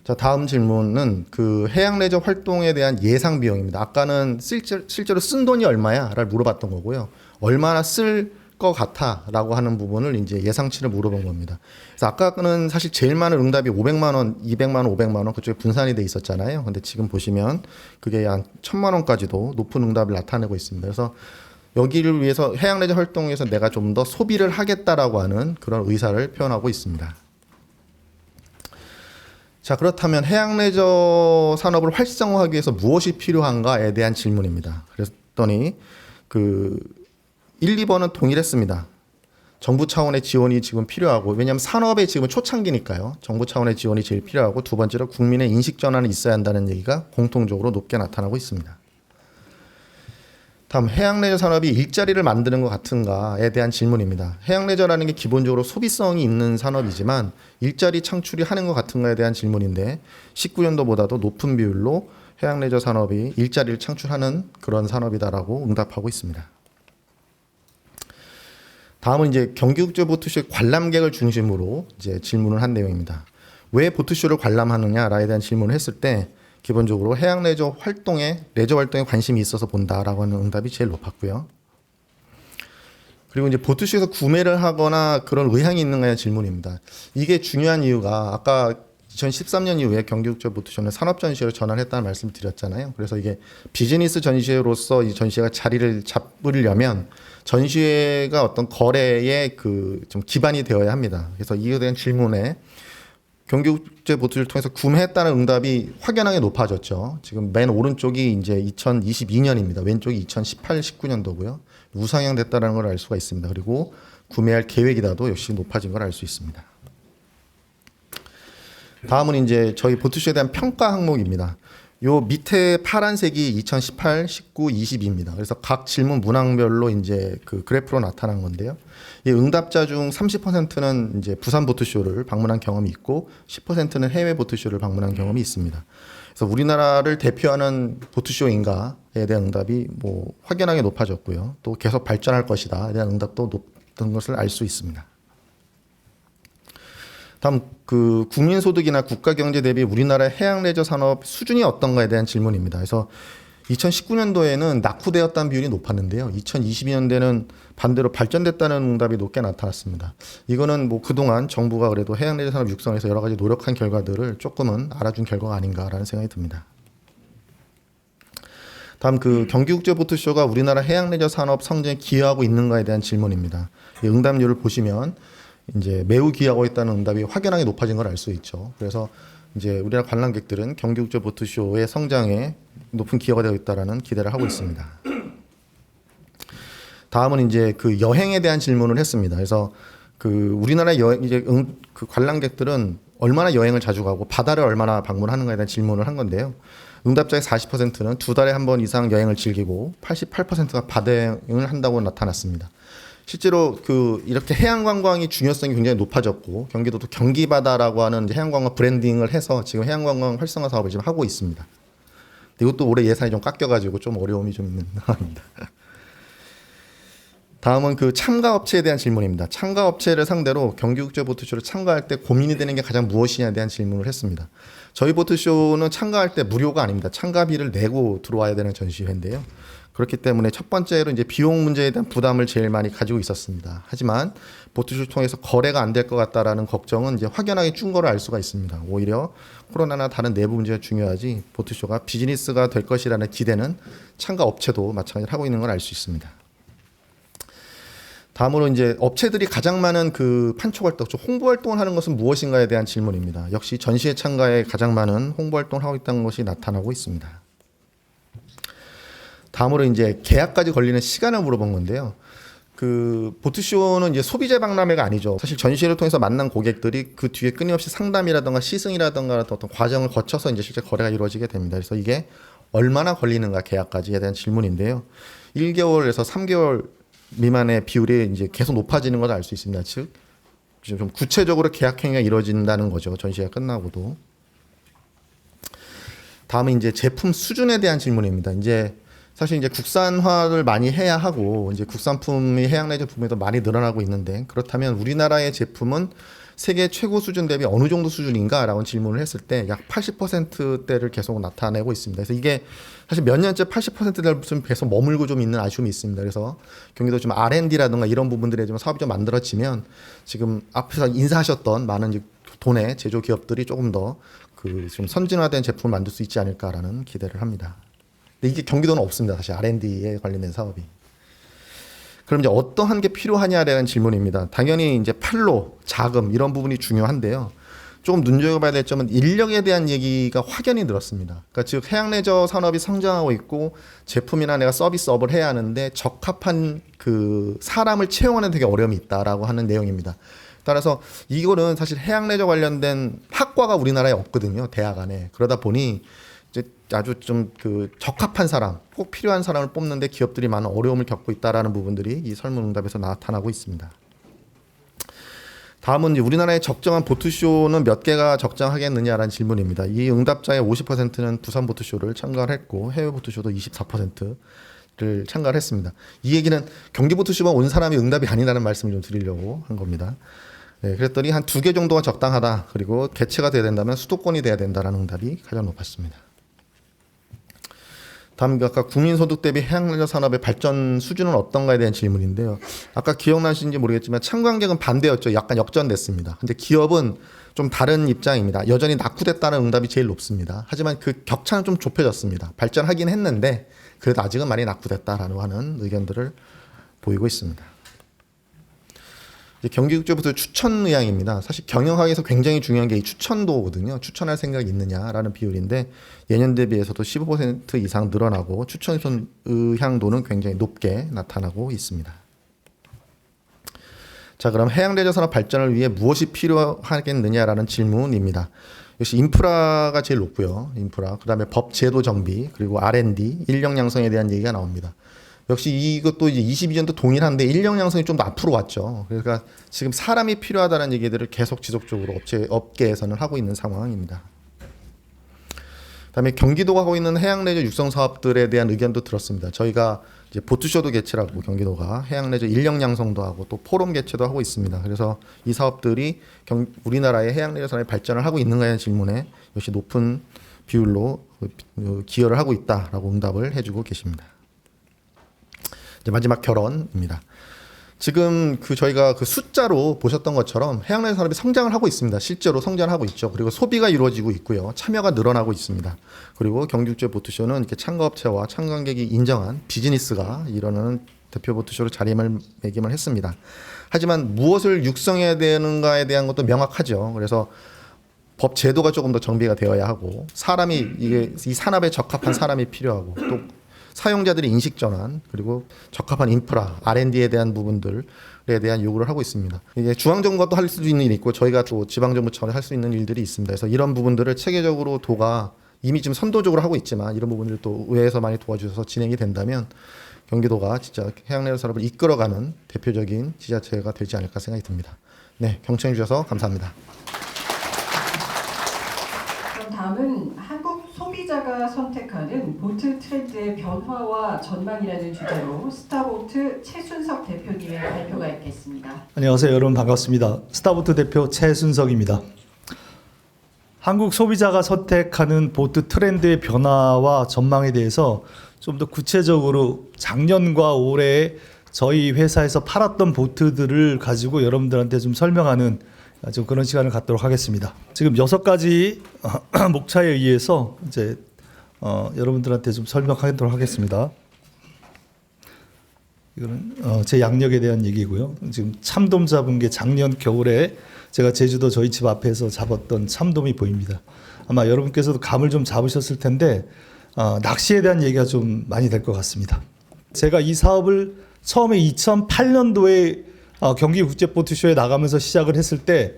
자, 다음 질문은 그 해양 레저 활동에 대한 예상 비용입니다. 아까는 실제로 쓴 돈이 얼마야를 물어봤던 거고요. 얼마나 쓸 것 같아라고 하는 부분을 이제 예상치를 물어본 겁니다. 그래서 아까는 사실 제일 많은 응답이 500만 원, 200만 원, 500만 원 그쪽에 분산이 돼 있었잖아요. 근데 지금 보시면 그게 한 1000만 원까지도 높은 응답을 나타내고 있습니다. 그래서 여기를 위해서 해양 레저 활동에서 내가 좀 더 소비를 하겠다라고 하는 그런 의사를 표현하고 있습니다. 자, 그렇다면 해양 레저 산업을 활성화하기 위해서 무엇이 필요한가에 대한 질문입니다. 그랬더니 그 1, 2번은 동일했습니다. 정부 차원의 지원이 지금 필요하고, 왜냐하면 산업의 지금 초창기니까요. 정부 차원의 지원이 제일 필요하고, 두 번째로 국민의 인식 전환이 있어야 한다는 얘기가 공통적으로 높게 나타나고 있습니다. 다음, 해양 레저 산업이 일자리를 만드는 것 같은가에 대한 질문입니다. 해양 레저라는 게 기본적으로 소비성이 있는 산업이지만 일자리 창출이 하는 것 같은가에 대한 질문인데 19년도보다도 높은 비율로 해양 레저 산업이 일자리를 창출하는 그런 산업이다라고 응답하고 있습니다. 다음은 이제 경기국제 보트쇼 관람객을 중심으로 이제 질문을 한 내용입니다. 왜 보트쇼를 관람하느냐에 대한 질문을 했을 때 기본적으로 해양 레저 활동에 관심이 있어서 본다라고 하는 응답이 제일 높았고요. 그리고 이제 보트쇼에서 구매를 하거나 그런 의향이 있는가의 질문입니다. 이게 중요한 이유가 아까 2013년 이후에 경기국제 보트쇼는 산업전시회로 전환했다는 말씀을 드렸잖아요. 그래서 이게 비즈니스 전시회로서 이 전시회가 자리를 잡으려면 전시회가 어떤 거래에 그 좀 기반이 되어야 합니다. 그래서 이에 대한 질문에 경기국제보트쇼를 통해서 구매했다는 응답이 확연하게 높아졌죠. 지금 맨 오른쪽이 이제 2022년입니다. 왼쪽이 2018, 19년도고요. 우상향 됐다는 걸 알 수가 있습니다. 그리고 구매할 계획이라도 역시 높아진 걸 알 수 있습니다. 다음은 이제 저희 보트쇼에 대한 평가 항목입니다. 요 밑에 파란색이 2018, 19, 20입니다. 그래서 각 질문 문항별로 이제 그 그래프로 나타난 건데요. 이 응답자 중 30%는 이제 부산 보트쇼를 방문한 경험이 있고 10%는 해외 보트쇼를 방문한 경험이 있습니다. 그래서 우리나라를 대표하는 보트쇼인가에 대한 응답이 뭐 확연하게 높아졌고요. 또 계속 발전할 것이다에 대한 응답도 높은 것을 알 수 있습니다. 다음 그 국민소득이나 국가경제 대비 우리나라의 해양 레저 산업 수준이 어떤가에 대한 질문입니다. 그래서 2019년도에는 낙후되었다는 비율이 높았는데요. 2022년대는 반대로 발전됐다는 응답이 높게 나타났습니다. 이거는 뭐 그동안 정부가 그래도 해양 레저 산업 육성에서 여러 가지 노력한 결과들을 조금은 알아준 결과가 아닌가라는 생각이 듭니다. 다음 그 경기국제보트쇼가 우리나라 해양 레저 산업 성장에 기여하고 있는가에 대한 질문입니다. 이 응답률을 보시면 이제 매우 기여하고 있다는 응답이 확연하게 높아진 걸 알 수 있죠. 그래서 이제 우리나라 관람객들은 경기국제보트쇼의 성장에 높은 기여가 되어 있다라는 기대를 하고 있습니다. 다음은 이제 그 여행에 대한 질문을 했습니다. 그래서 그 우리나라 여행 이제 그 관람객들은 얼마나 여행을 자주 가고 바다를 얼마나 방문하는가에 대한 질문을 한 건데요. 응답자의 40%는 2달에 한 번 이상 여행을 즐기고 88%가 바다 여행을 한다고 나타났습니다. 실제로 그 이렇게 해양 관광이 중요성이 굉장히 높아졌고 경기도도 경기바다라고 하는 해양 관광 브랜딩을 해서 지금 해양 관광 활성화 사업을 지금 하고 있습니다. 이것도 올해 예산이 좀 깎여가지고 좀 어려움이 좀 있는 상황입니다. 다음은 그 참가 업체에 대한 질문입니다. 참가 업체를 상대로 경기국제보트쇼를 참가할 때 고민이 되는 게 가장 무엇이냐에 대한 질문을 했습니다. 저희 보트쇼는 참가할 때 무료가 아닙니다. 참가비를 내고 들어와야 되는 전시회인데요. 그렇기 때문에 첫 번째로 이제 비용 문제에 대한 부담을 제일 많이 가지고 있었습니다. 하지만 보트쇼를 통해서 거래가 안 될 것 같다라는 걱정은 이제 확연하게 준 거를 알 수가 있습니다. 오히려 코로나나 다른 내부 문제가 중요하지 보트쇼가 비즈니스가 될 것이라는 기대는 참가 업체도 마찬가지로 하고 있는 걸 알 수 있습니다. 다음으로 이제 업체들이 가장 많은 그 판촉 활동, 홍보 활동을 하는 것은 무엇인가에 대한 질문입니다. 역시 전시회 참가에 가장 많은 홍보 활동을 하고 있다는 것이 나타나고 있습니다. 다음으로 이제 계약까지 걸리는 시간을 물어본 건데요. 그 보트쇼는 이제 소비자 박람회가 아니죠. 사실 전시회를 통해서 만난 고객들이 그 뒤에 끊임없이 상담이라든가 시승이라든가 어떤 과정을 거쳐서 이제 실제 거래가 이루어지게 됩니다. 그래서 이게 얼마나 걸리는가 계약까지에 대한 질문인데요. 1개월에서 3개월 미만의 비율이 이제 계속 높아지는 것을 알 수 있습니다. 즉, 좀 구체적으로 계약 행위가 이루어진다는 거죠. 전시회가 끝나고도. 다음은 이제 제품 수준에 대한 질문입니다. 이제 사실 이제 국산화를 많이 해야 하고 이제 국산품이 해양 레저 부문에도 많이 늘어나고 있는데 그렇다면 우리나라의 제품은 세계 최고 수준 대비 어느 정도 수준인가라고 질문을 했을 때 약 80%대를 계속 나타내고 있습니다. 그래서 이게 사실 몇 년째 80%대를 좀 계속 머물고 좀 있는 아쉬움이 있습니다. 그래서 경기도 좀 R&D라든가 이런 부분들에 좀 사업이 좀 만들어지면 지금 앞에서 인사하셨던 많은 이제 도내 제조 기업들이 조금 더 그 좀 선진화된 제품을 만들 수 있지 않을까라는 기대를 합니다. 근데 이게 경기도는 없습니다. 사실 R&D에 관련된 사업이. 그럼 이제 어떠한 게 필요하냐에 대한 질문입니다. 당연히 이제 판로, 자금 이런 부분이 중요한데요. 조금 눈여겨봐야 될 점은 인력에 대한 얘기가 확연히 늘었습니다. 그러니까 즉 해양 레저 산업이 성장하고 있고 제품이나 내가 서비스업을 해야 하는데 적합한 그 사람을 채용하는 되게 어려움이 있다라고 하는 내용입니다. 따라서 이거는 사실 해양 레저 관련된 학과가 우리나라에 없거든요. 대학 안에. 그러다 보니 이제 아주 좀 그 적합한 사람, 꼭 필요한 사람을 뽑는데 기업들이 많은 어려움을 겪고 있다라는 부분들이 이 설문응답에서 나타나고 있습니다. 다음은 이제 우리나라의 적정한 보트쇼는 몇 개가 적정하겠느냐라는 질문입니다. 이 응답자의 50%는 부산 보트쇼를 참가를 했고 해외 보트쇼도 24%를 참가를 했습니다. 이 얘기는 경기 보트쇼만 온 사람이 응답이 아니라는 말씀을 좀 드리려고 한 겁니다. 네, 그랬더니 한 2개 정도가 적당하다. 그리고 개최가 돼야 된다면 수도권이 돼야 된다라는 응답이 가장 높았습니다. 다음 아까 국민소득 대비 해양레저 산업의 발전 수준은 어떤가에 대한 질문인데요. 아까 기억나시는지 모르겠지만 참관객은 반대였죠. 약간 역전됐습니다. 근데 기업은 좀 다른 입장입니다. 여전히 낙후됐다는 응답이 제일 높습니다. 하지만 그 격차는 좀 좁혀졌습니다. 발전하긴 했는데 그래도 아직은 많이 낙후됐다라는 하는 의견들을 보이고 있습니다. 이제 경기국제부터 추천 의향입니다. 사실 경영학에서 굉장히 중요한 게 이 추천도거든요. 추천할 생각이 있느냐라는 비율인데 예년 대비해서도 15% 이상 늘어나고 추천 의향도는 굉장히 높게 나타나고 있습니다. 자, 그럼 해양레저 산업 발전을 위해 무엇이 필요하겠느냐라는 질문입니다. 역시 인프라가 제일 높고요. 인프라, 그다음에 법 제도 정비, 그리고 R&D, 인력 양성에 대한 얘기가 나옵니다. 역시 이것도 이제 22년도 동일한데 인력 양성이 좀 더 앞으로 왔죠. 그러니까 지금 사람이 필요하다는 얘기들을 계속 지속적으로 업계에서는 하고 있는 상황입니다. 그다음에 경기도가 하고 있는 해양레저 육성 사업들에 대한 의견도 들었습니다. 저희가 이제 보트쇼도 개최를 하고 경기도가 해양레저 인력 양성도 하고 또 포럼 개최도 하고 있습니다. 그래서 이 사업들이 우리나라의 해양레저 산업의 발전을 하고 있는가의 질문에 역시 높은 비율로 기여를 하고 있다라고 응답을 해주고 계십니다. 이제 마지막 결론입니다. 지금 저희가 숫자로 보셨던 것처럼 해양레저 산업이 성장을 하고 있습니다. 실제로 성장을 하고 있죠. 그리고 소비가 이루어지고 있고요. 참여가 늘어나고 있습니다. 그리고 경기국제 보트쇼는 이렇게 참가업체와 참관객이 인정한 비즈니스가 이루어지는 대표 보트쇼로 자리매김을 했습니다. 하지만 무엇을 육성해야 되는가에 대한 것도 명확하죠. 그래서 법 제도가 조금 더 정비가 되어야 하고 이 산업에 적합한 사람이 필요하고 또 사용자들의 인식 전환 그리고 적합한 인프라, R&D에 대한 부분들에 대한 요구를 하고 있습니다. 이게 중앙정부가 또 할 수 있는 일이 있고 저희가 또 지방정부 차원에 할 수 있는 일들이 있습니다. 그래서 이런 부분들을 체계적으로 도가 이미 지금 선도적으로 하고 있지만 이런 부분들을 또 의회에서 많이 도와주셔서 진행이 된다면 경기도가 진짜 해양레저 산업을 이끌어가는 대표적인 지자체가 되지 않을까 생각이 듭니다. 네, 경청해 주셔서 감사합니다. 그럼 다음은 한국 소비자가 선택하는 보트 트렌드의 변화와 전망이라는 주제로 스타보트 최순석 대표님의 발표가 있겠습니다. 안녕하세요. 여러분 반갑습니다. 스타보트 대표 최순석입니다. 한국 소비자가 선택하는 보트 트렌드의 변화와 전망에 대해서 좀 더 구체적으로 작년과 올해 저희 회사에서 팔았던 보트들을 가지고 여러분들한테 좀 설명하는 좀 그런 시간을 갖도록 하겠습니다. 지금 6가지 목차에 의해서 이제 여러분들한테 좀 설명하도록 하겠습니다. 이거는 제 양력에 대한 얘기고요. 지금 참돔 잡은 게 작년 겨울에 제가 제주도 저희 집 앞에서 잡았던 참돔이 보입니다. 아마 여러분께서도 감을 좀 잡으셨을 텐데 낚시에 대한 얘기가 좀 많이 될 것 같습니다. 제가 이 사업을 처음에 2008년도에 경기국제보트쇼에 나가면서 시작을 했을 때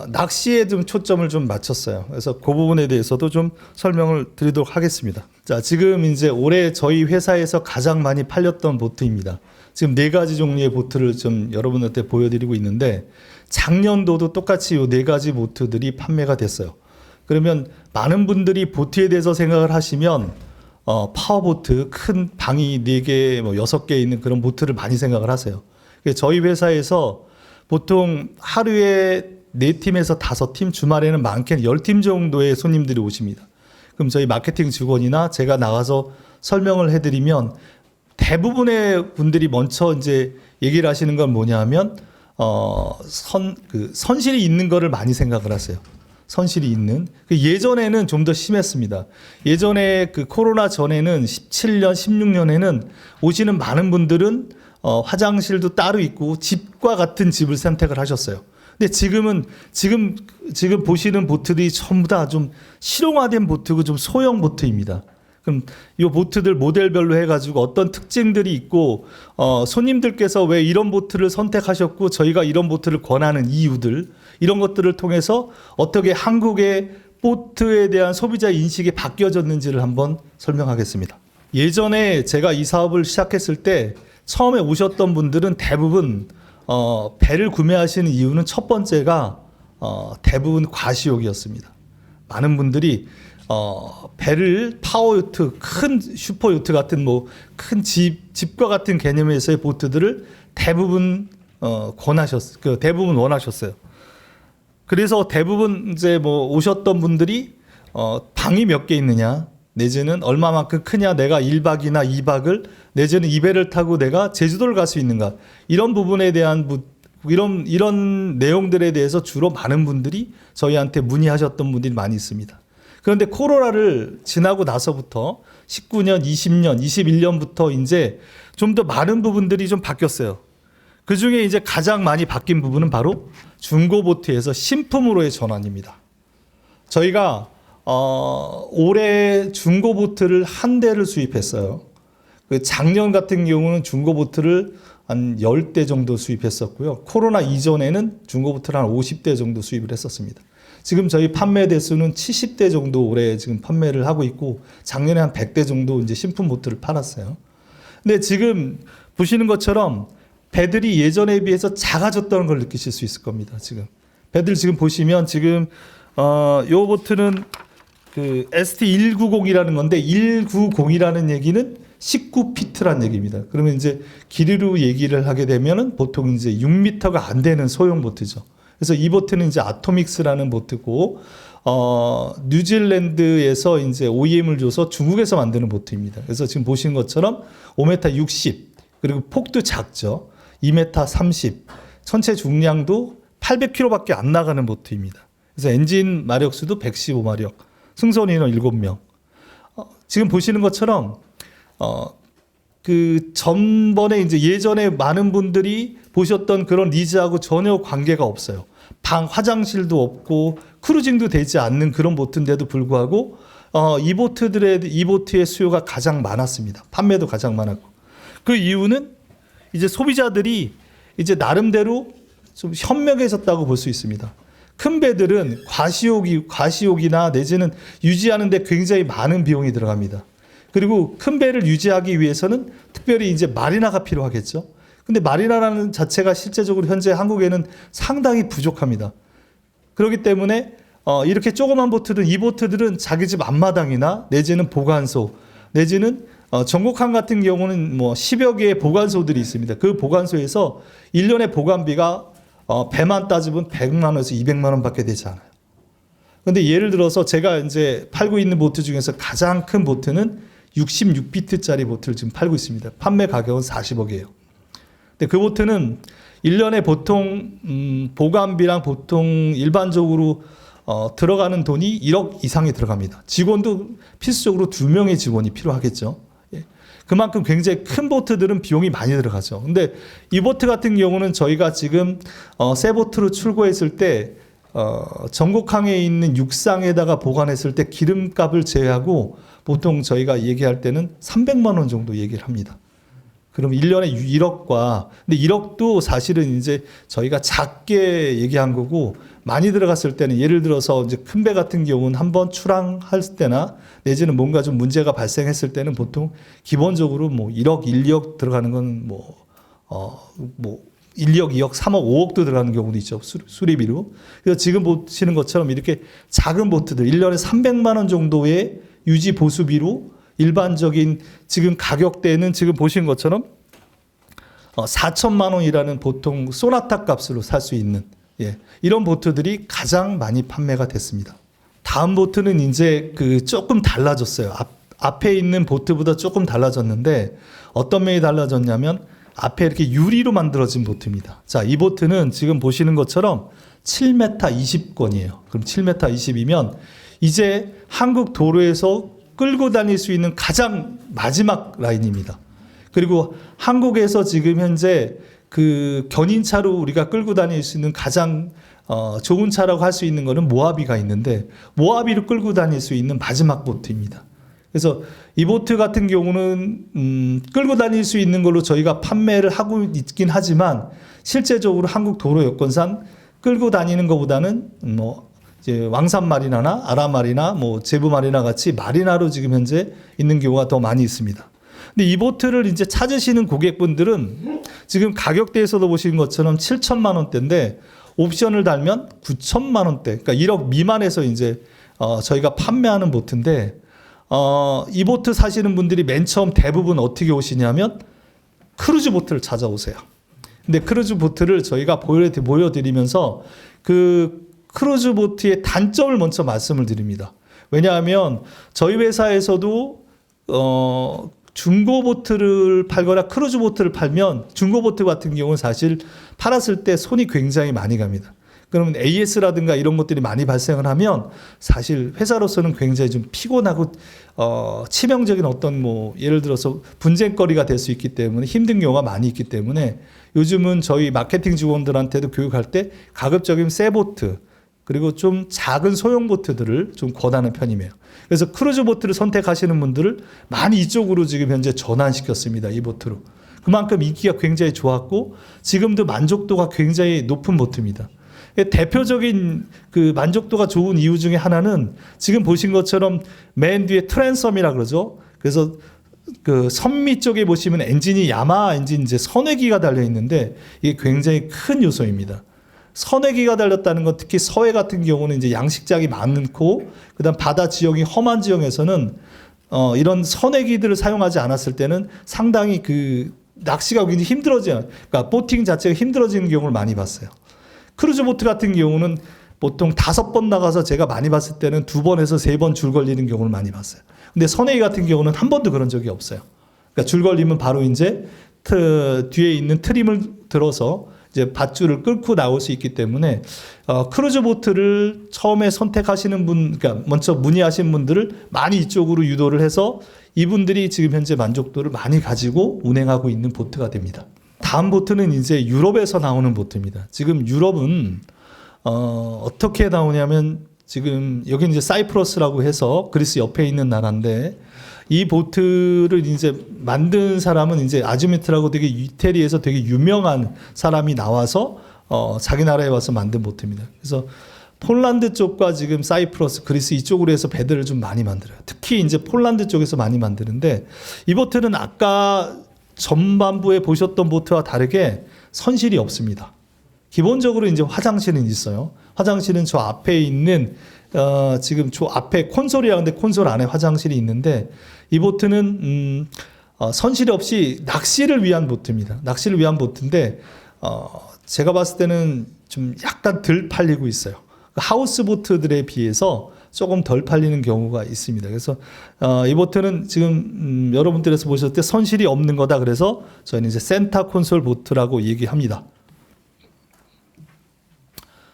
낚시에 좀 초점을 좀 맞췄어요. 그래서 그 부분에 대해서도 좀 설명을 드리도록 하겠습니다. 자, 지금 이제 올해 저희 회사에서 가장 많이 팔렸던 보트입니다. 지금 4가지 종류의 보트를 좀 여러분한테 보여드리고 있는데 작년도도 똑같이 이 4가지 보트들이 판매가 됐어요. 그러면 많은 분들이 보트에 대해서 생각을 하시면 파워보트 큰 방이 4개, 6개 있는 그런 보트를 많이 생각을 하세요. 저희 회사에서 보통 하루에 4팀에서 5팀, 주말에는 많게는 10팀 정도의 손님들이 오십니다. 그럼 저희 마케팅 직원이나 제가 나가서 설명을 해드리면 대부분의 분들이 먼저 이제 얘기를 하시는 건 뭐냐면 선실이 있는 거를 많이 생각을 하세요. 선실이 있는. 예전에는 좀 더 심했습니다. 예전에 코로나 전에는 17년, 16년에는 오시는 많은 분들은 화장실도 따로 있고 집과 같은 집을 선택을 하셨어요. 근데 지금 보시는 보트들이 전부 다 좀 실용화된 보트고 좀 소형 보트입니다. 그럼 이 보트들 모델별로 해가지고 어떤 특징들이 있고 손님들께서 왜 이런 보트를 선택하셨고 저희가 이런 보트를 권하는 이유들 이런 것들을 통해서 어떻게 한국의 보트에 대한 소비자 인식이 바뀌어졌는지를 한번 설명하겠습니다. 예전에 제가 이 사업을 시작했을 때 처음에 오셨던 분들은 대부분 배를 구매하시는 이유는 첫 번째가 대부분 과시욕이었습니다. 많은 분들이 배를 파워요트, 큰 슈퍼요트 같은 큰 집과 같은 개념에서의 보트들을 대부분 대부분 원하셨어요. 그래서 대부분 이제 오셨던 분들이 방이 몇 개 있느냐, 내지는 얼마만큼 크냐, 내가 1박이나 2박을 내지는 이 배를 타고 내가 제주도를 갈 수 있는가, 이런 부분에 대한 이런 내용들에 대해서 주로 많은 분들이 저희한테 문의하셨던 분들이 많이 있습니다. 그런데 코로나를 지나고 나서부터 19년, 20년, 21년부터 이제 좀 더 많은 부분들이 좀 바뀌었어요. 그 중에 이제 가장 많이 바뀐 부분은 바로 중고보트에서 신품으로의 전환입니다. 저희가 올해 중고보트를 한 대를 수입했어요. 그 작년 같은 경우는 중고보트를 한 10대 정도 수입했었고요. 코로나 이전에는 중고보트를 한 50대 정도 수입을 했었습니다. 지금 저희 판매 대수는 70대 정도 올해 지금 판매를 하고 있고, 작년에 한 100대 정도 이제 신품 보트를 팔았어요. 근데 지금 보시는 것처럼 배들이 예전에 비해서 작아졌다는 걸 느끼실 수 있을 겁니다. 지금 배들 지금 보시면 지금 요 보트는 그 ST190이라는 건데, 190이라는 얘기는 19피트란 얘기입니다. 그러면 이제 길이로 얘기를 하게 되면은 보통 이제 6m가 안 되는 소형 보트죠. 그래서 이 보트는 이제 아토믹스라는 보트고, 뉴질랜드에서 이제 OEM을 줘서 중국에서 만드는 보트입니다. 그래서 지금 보시는 것처럼 5m 60, 그리고 폭도 작죠. 2m 30, 전체 중량도 800km밖에 안 나가는 보트입니다. 그래서 엔진 마력수도 115마력, 승선 인원 7명. 지금 보시는 것처럼 그 전번에 이제 예전에 많은 분들이 보셨던 그런 니즈하고 전혀 관계가 없어요. 화장실도 없고 크루징도 되지 않는 그런 보트인데도 불구하고 이 보트의 수요가 가장 많았습니다. 판매도 가장 많았고, 그 이유는 이제 소비자들이 이제 나름대로 좀 현명해졌다고 볼 수 있습니다. 큰 배들은 과시욕이나 내지는 유지하는데 굉장히 많은 비용이 들어갑니다. 그리고 큰 배를 유지하기 위해서는 특별히 이제 마리나가 필요하겠죠. 근데 마리나라는 자체가 실제적으로 현재 한국에는 상당히 부족합니다. 그렇기 때문에 이렇게 조그만 보트든 이 보트들은 자기 집 앞마당이나 내지는 보관소, 내지는 전곡항 같은 경우는 뭐 10여 개의 보관소들이 있습니다. 그 보관소에서 1년의 보관비가 배만 따지면 100만 원에서 200만 원밖에 되지 않아요. 근데 예를 들어서 제가 이제 팔고 있는 보트 중에서 가장 큰 보트는 66피트짜리 보트를 지금 팔고 있습니다. 판매 가격은 40억이에요. 근데 그 보트는 1년에 보통 보관비랑 보통 일반적으로 들어가는 돈이 1억 이상이 들어갑니다. 직원도 필수적으로 2명의 직원이 필요하겠죠. 예. 그만큼 굉장히 큰 보트들은 비용이 많이 들어가죠. 근데 이 보트 같은 경우는 저희가 지금 새 보트로 출고했을 때 전곡항에 있는 육상에다가 보관했을 때 기름값을 제외하고 보통 저희가 얘기할 때는 300만 원 정도 얘기를 합니다. 그럼 1년에 1억과, 근데 1억도 사실은 이제 저희가 작게 얘기한 거고, 많이 들어갔을 때는 예를 들어서 이제 큰 배 같은 경우는 한번 출항할 때나 내지는 뭔가 좀 문제가 발생했을 때는 보통 기본적으로 뭐 1억, 1억 들어가는 건 뭐 1억, 2억, 3억, 5억도 들어가는 경우도 있죠. 수리비로. 그래서 지금 보시는 것처럼 이렇게 작은 보트들 1년에 300만 원 정도의 유지 보수비로 일반적인 지금 가격대는 지금 보신 것처럼 4천만 원이라는 보통 소나타 값으로 살 수 있는 이런 보트들이 가장 많이 판매가 됐습니다. 다음 보트는 이제 그 조금 달라졌어요. 앞에 있는 보트보다 조금 달라졌는데 어떤 면이 달라졌냐면 앞에 이렇게 유리로 만들어진 보트입니다. 자, 이 보트는 지금 보시는 것처럼 7m 20권이에요. 그럼 7m 20이면 이제 한국 도로에서 끌고 다닐 수 있는 가장 마지막 라인입니다. 그리고 한국에서 지금 현재 그 견인차로 우리가 끌고 다닐 수 있는 가장 좋은 차라고 할 수 있는 거는 모하비가 있는데, 모하비로 끌고 다닐 수 있는 마지막 보트입니다. 그래서 이 보트 같은 경우는 끌고 다닐 수 있는 걸로 저희가 판매를 하고 있긴 하지만 실제적으로 한국 도로 여건상 끌고 다니는 것보다는 뭐 이제 왕산 마리나나 아라 마리나 뭐 제부 마리나 같이 마리나로 지금 현재 있는 경우가 더 많이 있습니다. 근데 이 보트를 이제 찾으시는 고객분들은 지금 가격대에서도 보시는 것처럼 7천만 원대인데 옵션을 달면 9천만 원대, 그러니까 1억 미만에서 이제 저희가 판매하는 보트인데, 이 보트 사시는 분들이 맨 처음 대부분 어떻게 오시냐면 크루즈 보트를 찾아오세요. 근데 크루즈 보트를 저희가 보여드리면서 그 크루즈 보트의 단점을 먼저 말씀을 드립니다. 왜냐하면 저희 회사에서도 중고 보트를 팔거나 크루즈 보트를 팔면 중고 보트 같은 경우는 사실 팔았을 때 손이 굉장히 많이 갑니다. 그러면 AS라든가 이런 것들이 많이 발생을 하면 사실 회사로서는 굉장히 좀 피곤하고 치명적인 어떤 뭐 예를 들어서 분쟁거리가 될 수 있기 때문에 힘든 경우가 많이 있기 때문에 요즘은 저희 마케팅 직원들한테도 교육할 때 가급적이면 새 보트 그리고 좀 작은 소형 보트들을 좀 권하는 편이에요. 그래서 크루즈 보트를 선택하시는 분들을 많이 이쪽으로 지금 현재 전환시켰습니다. 이 보트로. 그만큼 인기가 굉장히 좋았고 지금도 만족도가 굉장히 높은 보트입니다. 대표적인 그 만족도가 좋은 이유 중에 하나는 지금 보신 것처럼 맨 뒤에 트랜섬이라 그러죠. 그래서 그 선미 쪽에 보시면 엔진이 야마하 엔진 이제 선회기가 달려 있는데 이게 굉장히 큰 요소입니다. 선회기가 달렸다는 건 특히 서해 같은 경우는 이제 양식장이 많고 그다음 바다 지형이 험한 지형에서는 이런 선회기들을 사용하지 않았을 때는 상당히 그 낚시가 굉장히 힘들어져요. 그러니까 보팅 자체가 힘들어지는 경우를 많이 봤어요. 크루즈 보트 같은 경우는 보통 5번 나가서 제가 많이 봤을 때는 2번에서 3번 줄 걸리는 경우를 많이 봤어요. 근데 선회기 같은 경우는 한 번도 그런 적이 없어요. 그러니까 줄 걸리면 바로 이제 뒤에 있는 트림을 들어서 이제 밧줄을 끌고 나올 수 있기 때문에 크루즈 보트를 처음에 선택하시는 분, 그러니까 먼저 문의하신 분들을 많이 이쪽으로 유도를 해서 이분들이 지금 현재 만족도를 많이 가지고 운행하고 있는 보트가 됩니다. 다음 보트는 이제 유럽에서 나오는 보트입니다. 지금 유럽은 어떻게 나오냐면 지금 여기 이제 사이프러스라고 해서 그리스 옆에 있는 나라인데 이 보트를 이제 만든 사람은 이제 아즈미트라고 되게 이태리에서 되게 유명한 사람이 나와서 자기 나라에 와서 만든 보트입니다. 그래서 폴란드 쪽과 지금 사이프러스, 그리스 이쪽으로 해서 배들을 좀 많이 만들어요. 특히 이제 폴란드 쪽에서 많이 만드는데 이 보트는 아까 전반부에 보셨던 보트와 다르게 선실이 없습니다. 기본적으로 이제 화장실은 있어요. 화장실은 저 앞에 있는 지금 저 앞에 콘솔이라 하는데 콘솔 안에 화장실이 있는데 이 보트는 선실이 없이 낚시를 위한 보트입니다. 낚시를 위한 보트인데 제가 봤을 때는 좀 약간 덜 팔리고 있어요. 하우스 보트들에 비해서 조금 덜 팔리는 경우가 있습니다. 그래서 이 보트는 지금 여러분들에서 보셨을 때 선실이 없는 거다. 그래서 저희는 이제 센터 콘솔 보트라고 얘기합니다.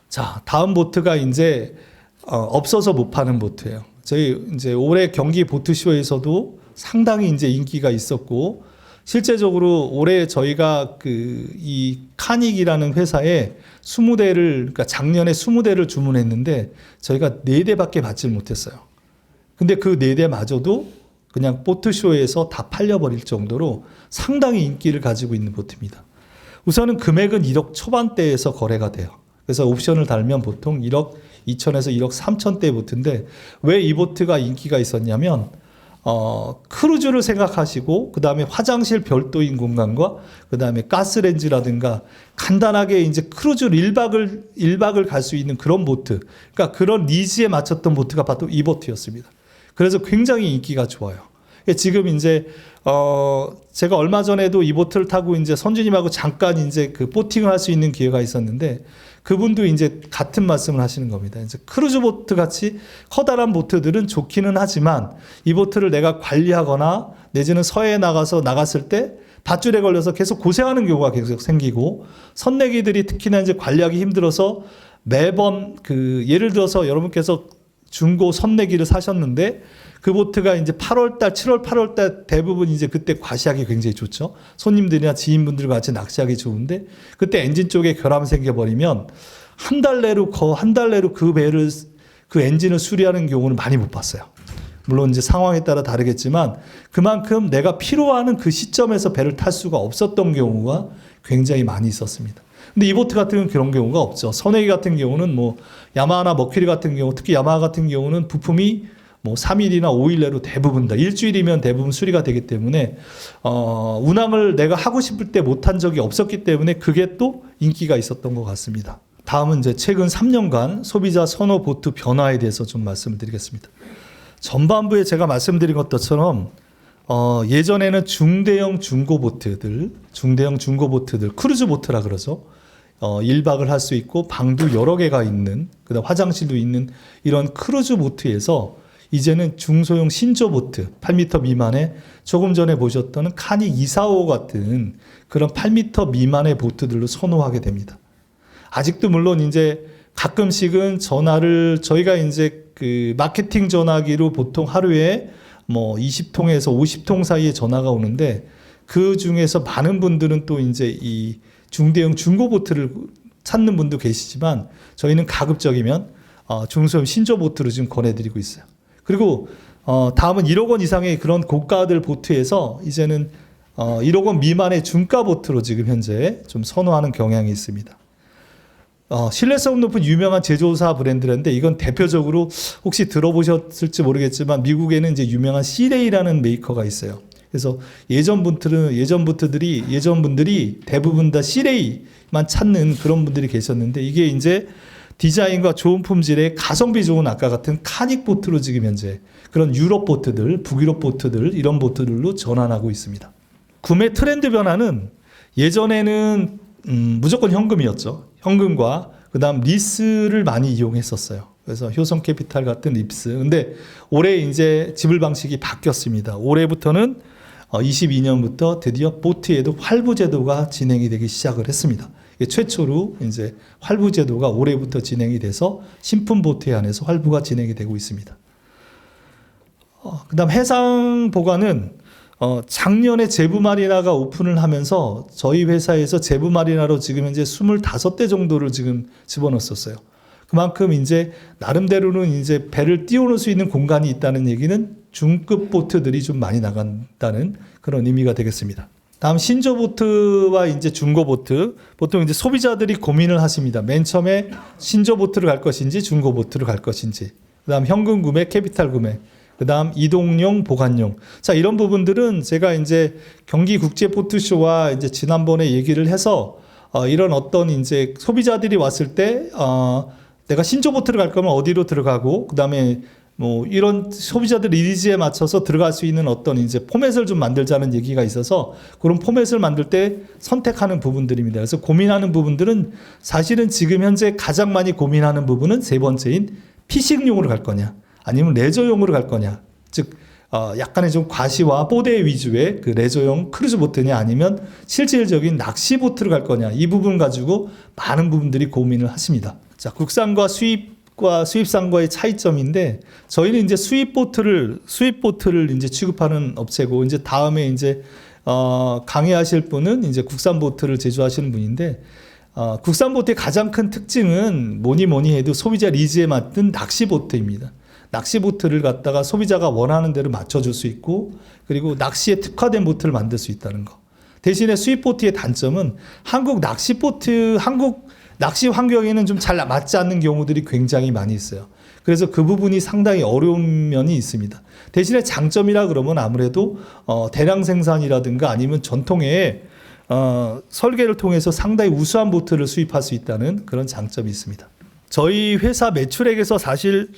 자, 다음 보트가 이제 없어서 못 파는 보트예요. 저희 이제 올해 경기 보트쇼에서도 상당히 이제 인기가 있었고 실제적으로 올해 저희가 이 카닉이라는 회사에 20대를 그러니까 작년에 20대를 주문했는데 저희가 4대밖에 받질 못했어요. 근데 그 4대마저도 그냥 보트쇼에서 다 팔려버릴 정도로 상당히 인기를 가지고 있는 보트입니다. 우선은 금액은 1억 초반대에서 거래가 돼요. 그래서 옵션을 달면 보통 1억 2천에서 1억 3천대 보트인데 왜 이 보트가 인기가 있었냐면 크루즈를 생각하시고 그 다음에 화장실 별도인 공간과 그 다음에 가스렌지라든가 간단하게 이제 크루즈 1박을 갈 수 있는 그런 보트, 그러니까 그런 니즈에 맞췄던 보트가 바로 이 보트였습니다. 그래서 굉장히 인기가 좋아요. 지금 이제 제가 얼마 전에도 이 보트를 타고 이제 선주님하고 잠깐 이제 그 보팅을 할 수 있는 기회가 있었는데 그분도 이제 같은 말씀을 하시는 겁니다. 이제 크루즈 보트 같이 커다란 보트들은 좋기는 하지만 이 보트를 내가 관리하거나 내지는 서해에 나갔을 때 밧줄에 걸려서 계속 고생하는 경우가 계속 생기고 선내기들이 특히나 이제 관리하기 힘들어서 매번 예를 들어서 여러분께서 중고 선내기를 사셨는데 그 보트가 이제 8월달, 7월, 8월달 대부분 이제 그때 과시하기 굉장히 좋죠. 손님들이나 지인분들과 같이 낚시하기 좋은데 그때 엔진 쪽에 결함이 생겨버리면 한 달 내로 그 엔진을 수리하는 경우는 많이 못 봤어요. 물론 이제 상황에 따라 다르겠지만 그만큼 내가 필요하는 그 시점에서 배를 탈 수가 없었던 경우가 굉장히 많이 있었습니다. 근데 이 보트 같은 경우는 그런 경우가 없죠. 선회기 같은 경우는 뭐 야마하나 머큐리 같은 경우, 특히 야마하 같은 경우는 부품이 뭐 3일이나 5일 내로 대부분 다 일주일이면 대부분 수리가 되기 때문에 운항을 내가 하고 싶을 때 못한 적이 없었기 때문에 그게 또 인기가 있었던 것 같습니다. 다음은 이제 최근 3년간 소비자 선호 보트 변화에 대해서 좀 말씀을 드리겠습니다. 전반부에 제가 말씀드린 것처럼 예전에는 중대형 중고 보트들, 크루즈 보트라 그러죠. 1박을 할 수 있고 방도 여러 개가 있는, 그다음 화장실도 있는 이런 크루즈 보트에서 이제는 중소형 신조 보트 8m 미만의 조금 전에 보셨던 카닉 245 같은 그런 8m 미만의 보트들로 선호하게 됩니다. 아직도 물론 이제 가끔씩은 전화를 저희가 이제 그 마케팅 전화기로 보통 하루에 뭐 20통에서 50통 사이에 전화가 오는데 그 중에서 많은 분들은 또 이제 이 중대형 중고 보트를 찾는 분도 계시지만 저희는 가급적이면 중소형 신조 보트로 지금 권해드리고 있어요. 그리고 다음은 1억 원 이상의 그런 고가들 보트에서 이제는 1억 원 미만의 중가 보트로 지금 현재 좀 선호하는 경향이 있습니다. 신뢰성 높은 유명한 제조사 브랜드인데 이건 대표적으로 혹시 들어보셨을지 모르겠지만 미국에는 이제 유명한 시레이라는 메이커가 있어요. 그래서 예전 분들이 대부분 다 시레이만 찾는 그런 분들이 계셨는데 이게 이제 디자인과 좋은 품질의 가성비 좋은 아까 같은 카닉 보트로 지금 현재 그런 유럽 보트들, 북유럽 보트들 이런 보트들로 전환하고 있습니다. 구매 트렌드 변화는 예전에는 무조건 현금이었죠. 현금과 그다음 리스를 많이 이용했었어요. 그래서 효성캐피탈 같은 립스. 근데 올해 이제 지불 방식이 바뀌었습니다. 올해부터는 22년부터 드디어 보트에도 활부 제도가 진행이 되기 시작을 했습니다. 최초로 이제 활부 제도가 올해부터 진행이 돼서 신품 보트에 한해서 활부가 진행이 되고 있습니다. 그다음 해상 보관은 작년에 제부마리나가 오픈을 하면서 저희 회사에서 제부마리나로 지금 현재 25대 정도를 지금 집어넣었어요. 그만큼 이제 나름대로는 이제 배를 띄워놓을 수 있는 공간이 있다는 얘기는 중급 보트들이 좀 많이 나간다는 그런 의미가 되겠습니다. 다음 신조 보트와 이제 중고 보트. 보통 이제 소비자들이 고민을 하십니다. 맨 처음에 신조 보트를 갈 것인지 중고 보트를 갈 것인지. 그다음 현금 구매, 캐피탈 구매. 그다음 이동용, 보관용. 자, 이런 부분들은 제가 이제 경기 국제 보트쇼와 이제 지난번에 얘기를 해서 이런 어떤 이제 소비자들이 왔을 때 내가 신조 보트를 갈 거면 어디로 들어가고 그다음에 뭐 이런 소비자들 니즈에 맞춰서 들어갈 수 있는 어떤 이제 포맷을 좀 만들자는 얘기가 있어서 그런 포맷을 만들 때 선택하는 부분들입니다. 그래서 고민하는 부분들은 사실은 지금 현재 가장 많이 고민하는 부분은 세 번째인 피싱용으로 갈 거냐 아니면 레저용으로 갈 거냐. 즉 약간의 좀 과시와 뽀대 위주의 그 레저용 크루즈 보트냐 아니면 실질적인 낚시 보트로 갈 거냐. 이 부분 가지고 많은 부분들이 고민을 하십니다. 자, 국산과 수입산과의 차이점인데 저희는 이제 수입 보트를 이제 취급하는 업체고 이제 다음에 이제 강의하실 분은 이제 국산 보트를 제조하시는 분인데 국산 보트의 가장 큰 특징은 뭐니 해도 소비자 니즈에 맞는 낚시 보트입니다. 낚시 보트를 갖다가 소비자가 원하는 대로 맞춰줄 수 있고 그리고 낚시에 특화된 보트를 만들 수 있다는 거. 대신에 수입 보트의 단점은 한국 낚시 환경에는 좀 잘 맞지 않는 경우들이 굉장히 많이 있어요. 그래서 그 부분이 상당히 어려운 면이 있습니다. 대신에 장점이라 그러면 아무래도 대량 생산이라든가 아니면 전통의 설계를 통해서 상당히 우수한 보트를 수입할 수 있다는 그런 장점이 있습니다. 저희 회사 매출액에서 사실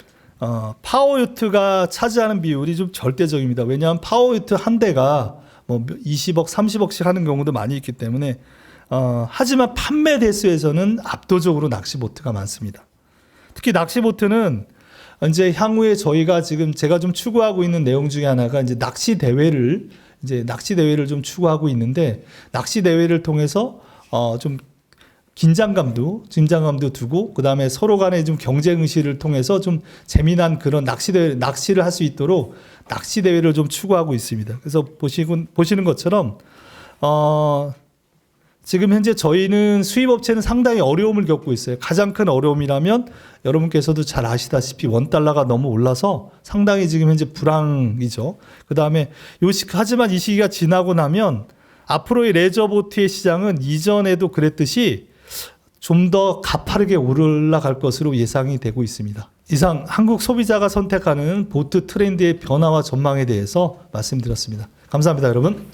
파워요트가 차지하는 비율이 좀 절대적입니다. 왜냐하면 파워요트 한 대가 뭐 20억, 30억씩 하는 경우도 많이 있기 때문에 하지만 판매 대수에서는 압도적으로 낚시보트가 많습니다. 특히 낚시보트는 이제 향후에 제가 좀 추구하고 있는 내용 중에 하나가 이제 낚시 대회를 좀 추구하고 있는데 낚시 대회를 통해서 좀 긴장감도 두고 그다음에 서로 간의 좀 경쟁 의식을 통해서 좀 재미난 그런 낚시를 할 수 있도록 낚시 대회를 좀 추구하고 있습니다. 그래서 보시는 것처럼 지금 현재 저희는 수입업체는 상당히 어려움을 겪고 있어요. 가장 큰 어려움이라면 여러분께서도 잘 아시다시피 원달러가 너무 올라서 상당히 지금 현재 불황이죠. 그다음에 하지만 이 시기가 지나고 나면 앞으로의 레저보트의 시장은 이전에도 그랬듯이 좀 더 가파르게 올라갈 것으로 예상이 되고 있습니다. 이상 한국 소비자가 선택하는 보트 트렌드의 변화와 전망에 대해서 말씀드렸습니다. 감사합니다, 여러분.